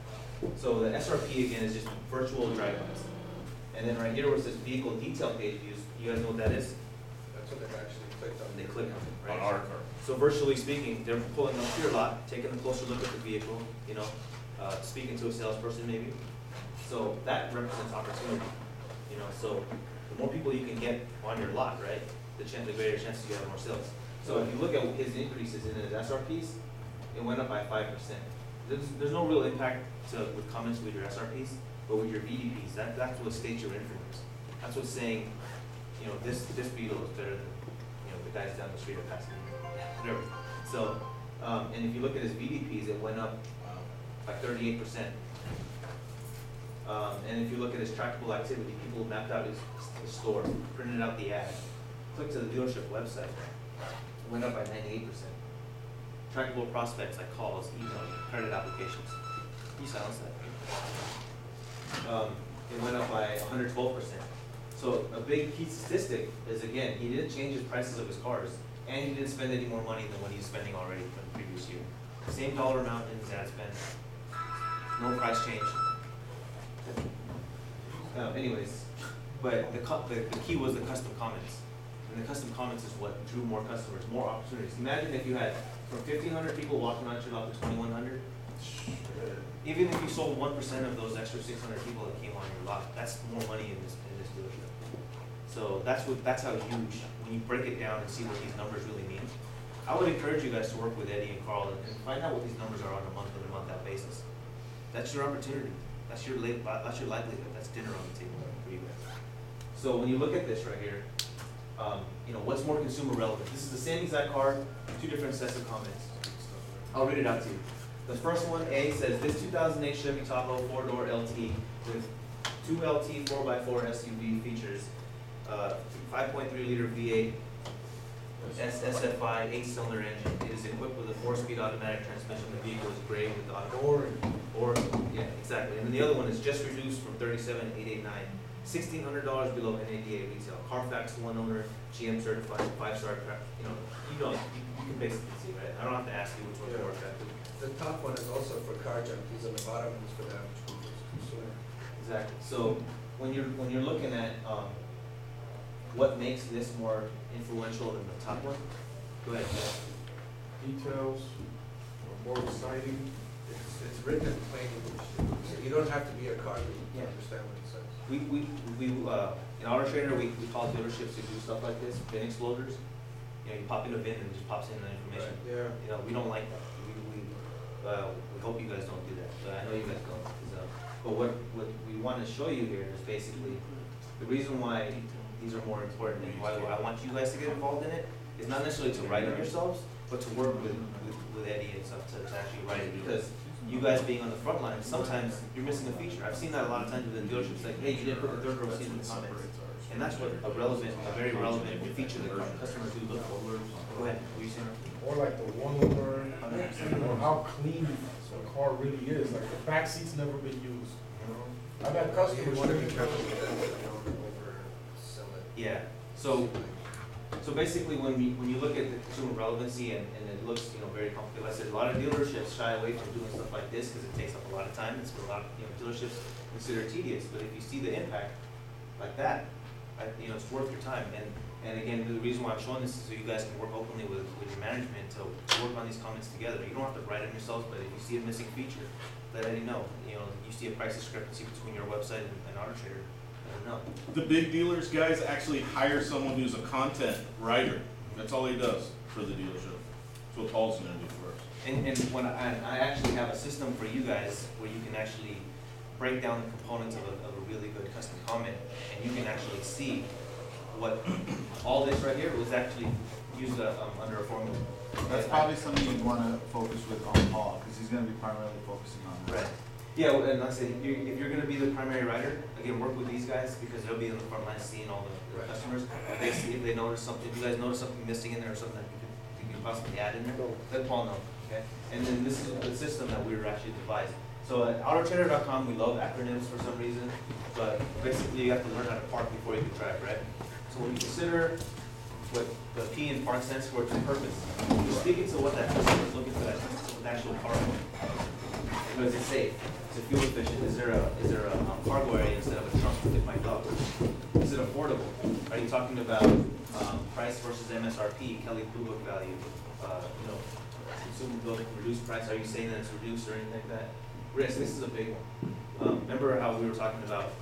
Speaker 4: So the SRP again is just virtual drive-bys. And then right here where it says vehicle detail page views, you guys know what that is?
Speaker 5: That's what they've actually clicked on.
Speaker 4: They click on it, right?
Speaker 1: On our car.
Speaker 4: So virtually speaking, they're pulling up to your lot, taking a closer look at the vehicle, speaking to a salesperson maybe. So that represents opportunity, so the more people you can get on your lot, right, the greater chances you have more sales. So if you look at his increases in his SRPs, it went up by 5%. There's no real impact with comments with your SRPs, but with your VDPs, that's what states your influence. That's what's saying, this Beetle is better than, the guys down the street are passing, whatever. So, and if you look at his VDPs, it went up by 38%. And if you look at his trackable activity, people mapped out his store, printed out the ad, clicked to the dealership website, it went up by 98%. Trackable prospects like calls, email, credit applications. You silence that. It went up by 112%. So a big key statistic is, again, he didn't change his prices of his cars, and he didn't spend any more money than what he was spending already from the previous year. Same dollar amount in his ad spend, no price change. Anyways, but the key was the custom comments. And the custom comments is what drew more customers, more opportunities. Imagine if you had from 1,500 people walking around your lot to 2,100. Even if you sold 1% of those extra 600 people that came on your lot, that's more money in this dealership. So that's how huge, when you break it down and see what these numbers really mean. I would encourage you guys to work with Eddie and Carl and find out what these numbers are on a month-to-month basis. That's your opportunity. That's your livelihood. That's dinner on the table for you guys. So when you look at this right here, what's more consumer relevant? This is the same exact car, two different sets of comments. I'll read it out to you. The first one, A, says this 2008 Chevy Tahoe 4-door LT with 2 LT 4x4 SUV features, 5.3 liter V8 SFI 8-cylinder engine. It is equipped with a 4-speed automatic transmission. The vehicle is gray with the or yeah, exactly. And then the other one is just reduced from $37,889, $1,600 below NADA retail. Carfax, one owner, GM certified, 5-star. You can basically see, right? I don't have to ask you which one's more effective.
Speaker 5: The top one is also for car junkies, and the bottom is for the average consumer.
Speaker 4: Exactly. So when you're looking at what makes this more influential than the top one, go ahead.
Speaker 6: Details, more exciting.
Speaker 5: It's written in plain English, so you don't have to be a car to understand what it says.
Speaker 4: We in AutoTrader we call dealerships to do stuff like this, VIN exploders. You pop in a VIN and it just pops in the information.
Speaker 5: Right. Yeah.
Speaker 4: We don't like that. We hope you guys don't do that. But I know you guys don't. But what we want to show you here is basically the reason why these are more important and why I want you guys to get involved in it is not necessarily to write it yourselves, but to work with Eddie and stuff to actually write it, because you guys being on the front line, sometimes you're missing a feature. I've seen that a lot of times with the dealerships, like, hey, you didn't put the third row seat in the comments. And that's what a very relevant feature that customers do look for. Go ahead, what are you saying?
Speaker 6: Or like the one owner, or how clean the car really is. Like the back seat's never been used. I've had customers.
Speaker 5: You want to be careful with that, so you don't oversell it.
Speaker 4: Yeah. So basically, when you look at the consumer relevancy and it looks very complicated, like I said, a lot of dealerships shy away from doing stuff like this because it takes up a lot of time. It's a lot of dealerships consider it tedious. But if you see the impact like that, it's worth your time. And again, the reason why I'm showing this is so you guys can work openly with your management to work on these comments together. You don't have to write them yourselves, but if you see a missing feature, let Eddie know. You see a price discrepancy between your website and AutoTrader, let him know.
Speaker 1: The big dealers, guys, actually hire someone who's a content writer. That's all he does for the dealership. That's what Paul's gonna do for us.
Speaker 4: And when I actually have a system for you guys where you can actually break down the components of a really good custom comment, and you can actually see what all this right here was actually used under a formula.
Speaker 3: That's probably something you'd wanna focus with on Paul, cause he's gonna be primarily focusing on that.
Speaker 4: Right. Yeah, well, and like I said, if you're gonna be the primary writer, again, work with these guys, because they'll be in the front line seeing all the customers. If they notice something, if you guys notice something missing in there or something that you can possibly add in there, let Paul know, okay? And then this is the system that we were actually devising. So at autotrader.com, we love acronyms for some reason, but basically you have to learn how to park before you can drive, right? So when you consider what the P in park stands for, it's a purpose. You're speaking to what that customer is looking for, that actual park. Is it safe? Is it fuel efficient? Is there a cargo area instead of a trunk to fit my dog? Is it affordable? Are you talking about price versus MSRP, Kelly Blue Book value? Consumable building reduced price. Are you saying that it's reduced or anything like that? Risk. This is a big one. Remember how we were talking about,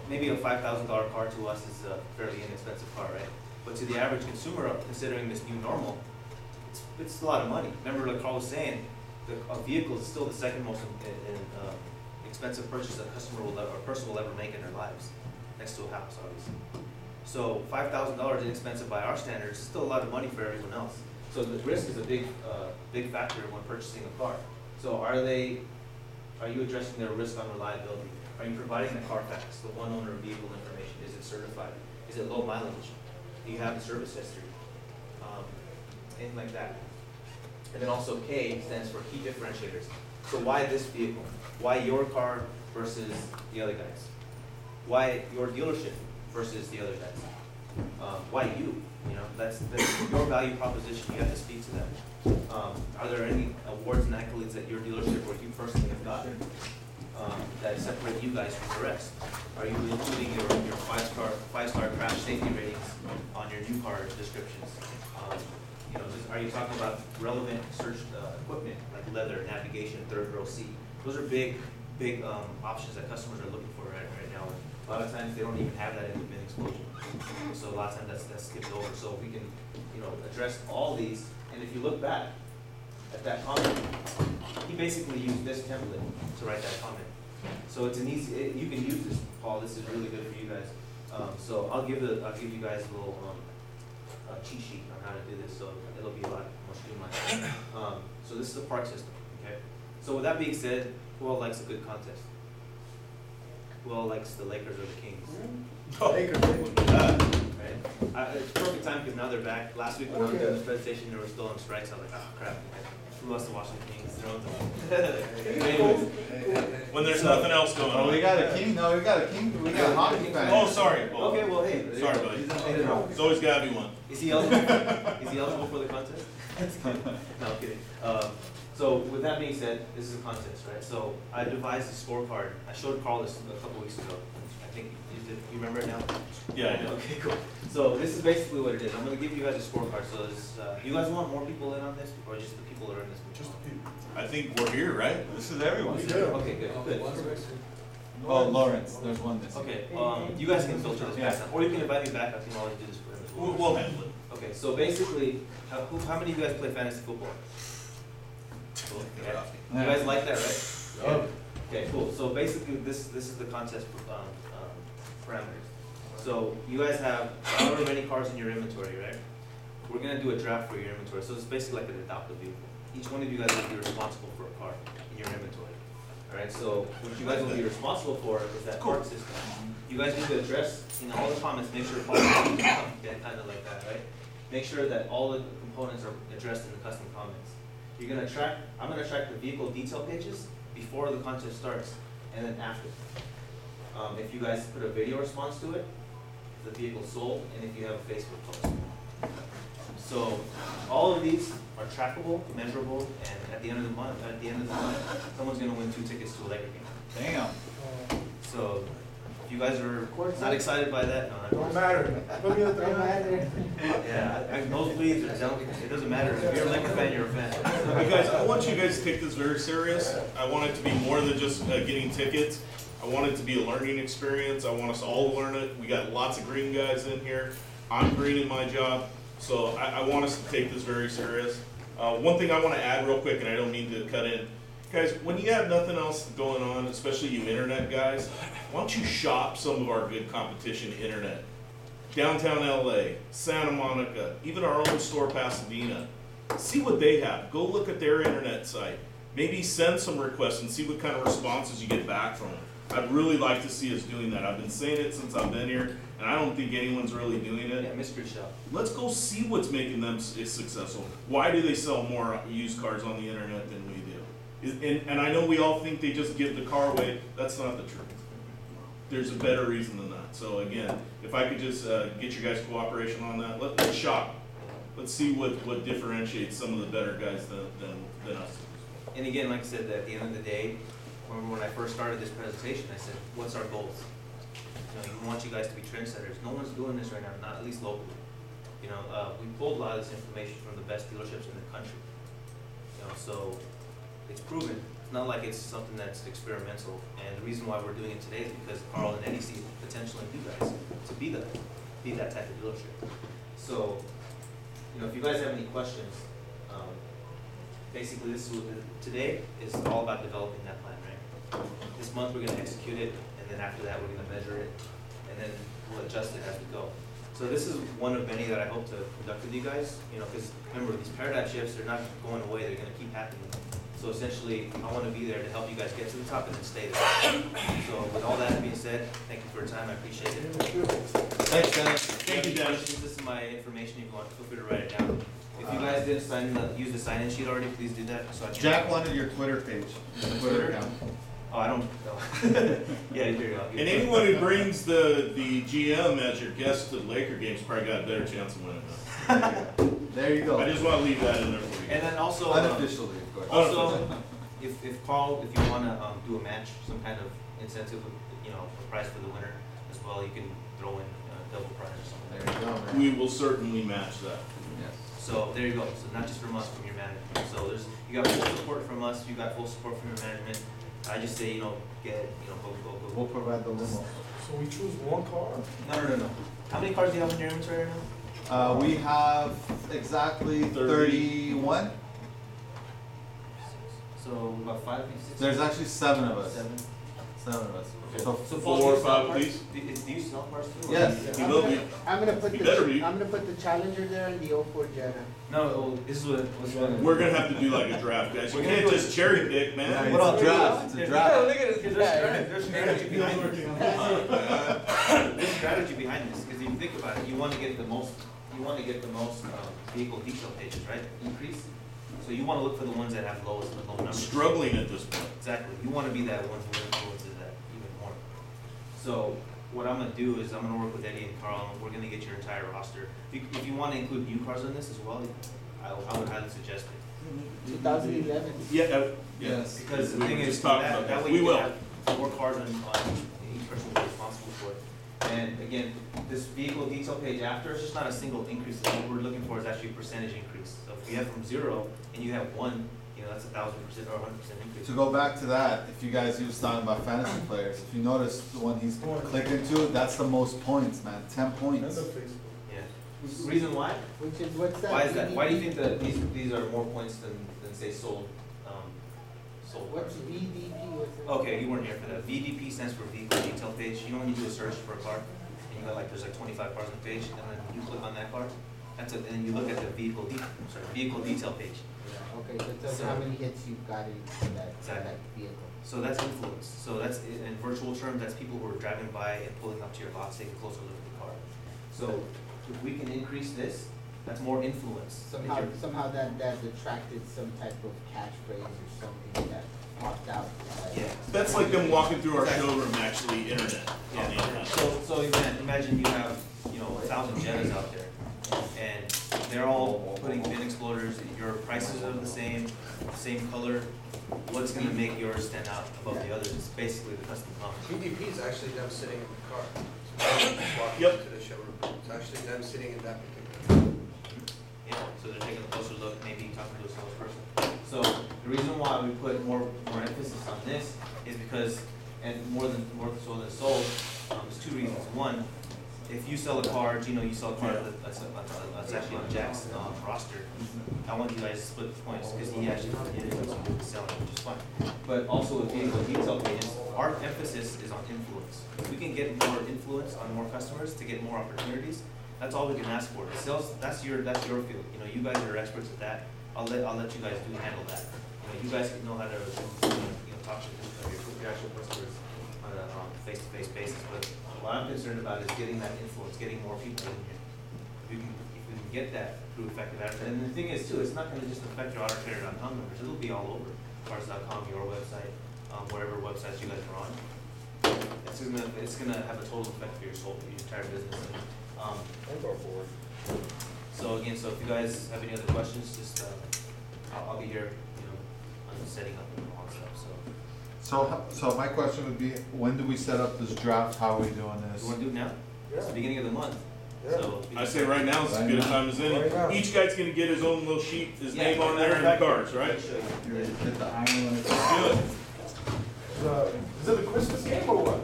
Speaker 4: maybe a $5,000 car to us is a fairly inexpensive car, right? But to the average consumer, considering this new normal, it's a lot of money. Remember, like Carl was saying, a vehicle is still the second most expensive purchase a customer will ever, or a person will ever make in their lives, next to a house, obviously. So $5,000 inexpensive by our standards is still a lot of money for everyone else. So the risk is a big factor when purchasing a car. So are you addressing their risk on reliability? Are you providing the Carfax, the one owner vehicle information? Is it certified? Is it low mileage? Do you have the service history? Anything like that. And then also K stands for key differentiators. So why this vehicle? Why your car versus the other guys? Why your dealership versus the other guys? Why you? That's your value proposition. You have to speak to them. Are there any awards and accolades that your dealership or you personally have gotten that separate you guys from the rest? Are you including your five-star crash safety ratings on your new car descriptions? Are you talking about relevant search equipment like leather, navigation, third row seat? Those are big options that customers are looking for right now. A lot of times they don't even have that in the mid-explosion. So a lot of times that's skipped over. So we can, address all these. And if you look back at that comment, he basically used this template to write that comment. So it's you can use this, Paul. This is really good for you guys. So I'll give you guys a little cheat sheet on how to do this. So it'll be a lot more streamlined. So this is the park system. Okay. So with that being said, who all likes a good contest? Who all likes the Lakers or the Kings?
Speaker 6: Lakers.
Speaker 4: Right? It's perfect time because now they're back. Last week when I was doing this presentation, they were still on strikes. I was like, oh crap. Who wants to watch the Kings? Anyways,
Speaker 1: when there's nothing else going on.
Speaker 3: Oh, we got a king. No, we got a king. We got a hockey fan.
Speaker 1: Oh, sorry. Well,
Speaker 4: okay, well, hey.
Speaker 1: Sorry, buddy. There's always got to be one.
Speaker 4: Is he eligible for the contest? No, I'm kidding. So with that being said, this is a contest, right? So I devised a scorecard. I showed Carl this a couple weeks ago. I think you remember it now?
Speaker 1: Yeah, I know.
Speaker 4: Okay, cool. So this is basically what it is. I'm going to give you guys a scorecard. So do you guys want more people in on this, or just the people that are in this?
Speaker 6: Just the people.
Speaker 1: I think we're here, right?
Speaker 3: This is everyone.
Speaker 4: Okay, good.
Speaker 3: Oh, Lawrence, there's one this.
Speaker 4: Okay, you guys can filter this back, or you can invite me back. I can always do this for him as well.
Speaker 1: We'll handle it.
Speaker 4: Okay, so basically, how many of you guys play fantasy football? Cool. Okay. You guys like that, right?
Speaker 6: Yeah.
Speaker 4: Okay, cool. So basically, this is the contest parameters. So you guys have however many cars in your inventory, right? We're gonna do a draft for your inventory. So it's basically like an adoptive vehicle. Each one of you guys will be responsible for a car in your inventory. All right. So what you guys will be responsible for is that park system. You guys need to address in all the comments. Make sure kind of like that, right? Make sure that all the components are addressed in the custom comments. You're gonna track. I'm gonna track the vehicle detail pages before the contest starts, and then after. If you guys put a video response to it, the vehicle sold, and if you have a Facebook post. So all of these are trackable, measurable, and at the end of the month, someone's gonna win 2 tickets to a Laker game.
Speaker 3: Damn.
Speaker 4: So if you guys are not excited by that, no,
Speaker 6: Don't matter. Put me at the
Speaker 4: yeah, nosebleeds or it doesn't matter. If you're a Laker fan, you're a fan.
Speaker 1: You guys, I want you guys to take this very serious. I want it to be more than just getting tickets. I want it to be a learning experience. I want us all to learn it. We got lots of green guys in here. I'm green in my job. So I want us to take this very serious. One thing I wanna add real quick, and I don't mean to cut in, guys, when you have nothing else going on, especially you internet guys, why don't you shop some of our good competition internet? Downtown LA, Santa Monica, even our own store, Pasadena. See what they have. Go look at their internet site. Maybe send some requests and see what kind of responses you get back from them. I'd really like to see us doing that. I've been saying it since I've been here, and I don't think anyone's really doing it.
Speaker 4: Yeah, mystery shop.
Speaker 1: Let's go see what's making them successful. Why do they sell more used cars on the internet than we do? And I know we all think they just give the car away. That's not the truth. There's a better reason than that. So again, if I could just get your guys' cooperation on that, let's shop. Let's see what differentiates some of the better guys than us.
Speaker 4: And again, like I said, at the end of the day, when I first started this presentation, I said, what's our goals? We want you guys to be trendsetters. No one's doing this right now, not at least locally. We pulled a lot of this information from the best dealerships in the country. So it's proven. It's not like it's something that's experimental. And the reason why we're doing it today is because Carl and Eddie see potential in you guys to be that type of dealership. So, if you guys have any questions, basically today is all about developing that plan, right? This month we're going to execute it, and then after that we're going to measure it, and then we'll adjust it as we go. So this is one of many that I hope to conduct with you guys, because remember, these paradigm shifts, they're not going away, they're going to keep happening. So essentially, I want to be there to help you guys get to the top and then stay there. So with all that being said, thank you for your time, I appreciate it.
Speaker 3: Thanks, Dennis.
Speaker 1: Thank you, Dennis.
Speaker 4: This is my information, if you want, feel free to write it down. If you guys didn't use the sign-in sheet already, please do that. So I can
Speaker 3: Jack wanted your Twitter page, Twitter account.
Speaker 4: Oh, I don't know. Yeah, here you go.
Speaker 1: And anyone who brings the GM as your guest to the Laker games probably got a better chance of winning.
Speaker 3: There you go.
Speaker 1: I just want to leave that in there for you.
Speaker 4: And then also,
Speaker 3: Unofficially, of course.
Speaker 4: also, if Carl, if you want to do a match, some kind of incentive, a prize for the winner as well, you can throw in a double prize or something.
Speaker 3: There you go, man.
Speaker 1: We will certainly match that.
Speaker 3: Yes.
Speaker 4: So there you go. So not just from us, from your management. So you got full support from us. You got full support from your management. I just say, go.
Speaker 3: We'll provide the limo.
Speaker 6: So we choose one car?
Speaker 4: No. How many cars do you have in your inventory right now?
Speaker 3: We have exactly 31.
Speaker 4: So about 5, 6.
Speaker 3: There's actually 7 of us.
Speaker 4: 7.
Speaker 3: 7 of us.
Speaker 4: Okay.
Speaker 3: So
Speaker 4: So
Speaker 1: 4
Speaker 4: Paul,
Speaker 1: or
Speaker 4: do you sell
Speaker 1: 5
Speaker 4: cars?
Speaker 1: please.
Speaker 4: Do you sell cars too?
Speaker 3: Yes.
Speaker 1: He will be.
Speaker 7: I'm gonna put
Speaker 1: You better be.
Speaker 7: I'm gonna put the Challenger there and the 04 Jetta.
Speaker 4: No, this is what's going
Speaker 1: We're gonna have to do like a draft, guys. You
Speaker 4: We're gonna
Speaker 1: can't
Speaker 4: do
Speaker 1: just cherry pick, man.
Speaker 3: Yeah,
Speaker 4: What
Speaker 3: it's
Speaker 4: else?
Speaker 3: a draft. It's a draft.
Speaker 4: Look at it. There's strategy behind this. There's strategy behind this because if you think about it, you want to get the most vehicle detail pages, right? Increase. So you want to look for the ones that have low
Speaker 1: I'm
Speaker 4: numbers.
Speaker 1: struggling at this point.
Speaker 4: Exactly. You want to be that one who influences that even more. So what I'm gonna do is I'm gonna work with Eddie and Carl, and we're gonna get your entire roster. If you want to include new cars on this as well, I would highly suggest it.
Speaker 7: 2011.
Speaker 1: Yeah.
Speaker 3: Yes.
Speaker 4: Because the
Speaker 1: We
Speaker 4: thing
Speaker 1: were
Speaker 4: is,
Speaker 1: just talking
Speaker 4: that
Speaker 1: about that.
Speaker 4: way
Speaker 1: We
Speaker 4: you
Speaker 1: will.
Speaker 4: can have more cars on each person will be responsible for it. And again, this vehicle detail page after, it's just not a single increase. What we're looking for is actually a percentage increase. So if you have from 0 and you have 1, that's 1,000% or 100% increase.
Speaker 3: To go back to that, if you guys he was talking about fantasy players, if you notice the one he's clicking to, that's the most points, man. 10
Speaker 6: And
Speaker 3: points.
Speaker 6: the Facebook.
Speaker 4: Yeah. Reason why?
Speaker 7: Which is what's that?
Speaker 4: Why is that? Why do you think that these are more points than say sold? Sold
Speaker 7: What's
Speaker 4: cars?
Speaker 7: VDP? What's that?
Speaker 4: Okay, you weren't here for that. VDP stands for vehicle detail page. You know when you do a search for a car, and you got there's 25 cars on the page, and then you click on that car, and then you look at the vehicle detail page.
Speaker 7: Yeah, okay, so it tells you how many hits you've got in that vehicle.
Speaker 4: So that's influence. So that's in virtual terms, that's people who are driving by and pulling up to your box, taking a closer look at the car. So if we can increase this, that's more influence.
Speaker 7: Somehow that attracted some type of catchphrase or something that popped out.
Speaker 4: Yeah.
Speaker 1: That's like them walking through our showroom, actually, internet. On the
Speaker 4: Yeah.
Speaker 1: internet.
Speaker 4: So imagine you have 1,000 Jettas out there, and they're all putting bin exploders. Your prices are the same color. What's going to make yours stand out above the others? It's basically the custom comment.
Speaker 5: VDP is actually them sitting in the car. Walking
Speaker 1: Yep.
Speaker 5: into the showroom. It's actually them sitting in that particular.
Speaker 4: Yeah, so they're taking a closer look, maybe talking to a salesperson. So the reason why we put more emphasis on this is because, and more so than sold, there's 2 reasons. One, if you sell a car, Gino, you sell a car that's actually on Jack's roster, I want you guys to split the points, because he actually did it selling, which is fine. But also with vehicle detail pages, our emphasis is on influence. If we can get more influence on more customers to get more opportunities, that's all we can ask for. The sales, that's your field. You know, you guys are experts at that. I'll let you guys handle that. You know, you guys can know how to talk to your actual customers on a face-to-face basis. But what I'm concerned about is getting that influence, getting more people in here. If we can get that through effective advertising. And the thing is too, it's not going to just affect your autotrader.com numbers. It'll be all over cars.com, your website, whatever websites you guys are on. It's gonna have a total effect for your entire business.
Speaker 10: I'll go forward.
Speaker 4: So again, if you guys have any other questions, just I'll be here, on setting up and all that stuff.
Speaker 3: So my question would be, when do we set up this draft? How are we doing
Speaker 4: So
Speaker 3: this?
Speaker 4: you want to do it now? It's the beginning of the month.
Speaker 10: Yeah.
Speaker 4: So
Speaker 1: I say right now is as good a time as any.
Speaker 10: Right now.
Speaker 1: Each guy's gonna get his own little sheet, his
Speaker 4: Yeah,
Speaker 1: name on there and the cards, right?
Speaker 3: Get the iron on it.
Speaker 1: Good.
Speaker 6: Is it a Christmas game or what?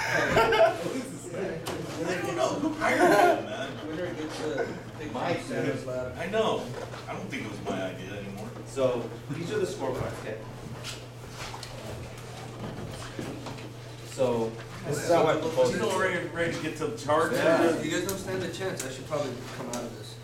Speaker 1: I don't know, who hired him, man?
Speaker 5: Winner gets a big
Speaker 3: Mike
Speaker 5: Santa's ladder.
Speaker 1: I know, I don't think it was my idea anymore.
Speaker 4: So these are the scorecards, okay? So
Speaker 5: This is how I propose
Speaker 1: You
Speaker 5: it.
Speaker 1: know, ready to get to the charts?
Speaker 5: Yeah, you guys don't stand a chance. I should probably come out of this.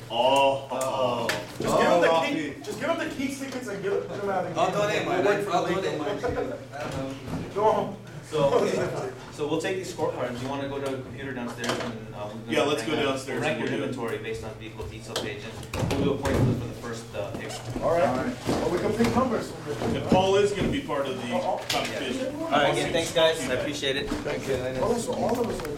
Speaker 1: Oh.
Speaker 6: Just give him the key tickets and get them out of here.
Speaker 5: I'll donate mine.
Speaker 6: We'll wait for
Speaker 5: I'll
Speaker 6: the
Speaker 5: donate
Speaker 6: legal.
Speaker 5: mine to you. I don't know.
Speaker 6: Go on.
Speaker 4: So we'll take these scorecards. You want to go to a computer downstairs and
Speaker 1: Yeah, let's go downstairs
Speaker 4: Rank
Speaker 1: and
Speaker 4: your
Speaker 1: we'll do it.
Speaker 4: inventory based on vehicle detail page, and we'll do a point for the first pick.
Speaker 6: All right. Well, we can pick numbers.
Speaker 1: And Paul is gonna be part of the competition.
Speaker 4: All right, again, thanks guys. I appreciate it.
Speaker 10: Thank you.
Speaker 6: Oh, so all of us are.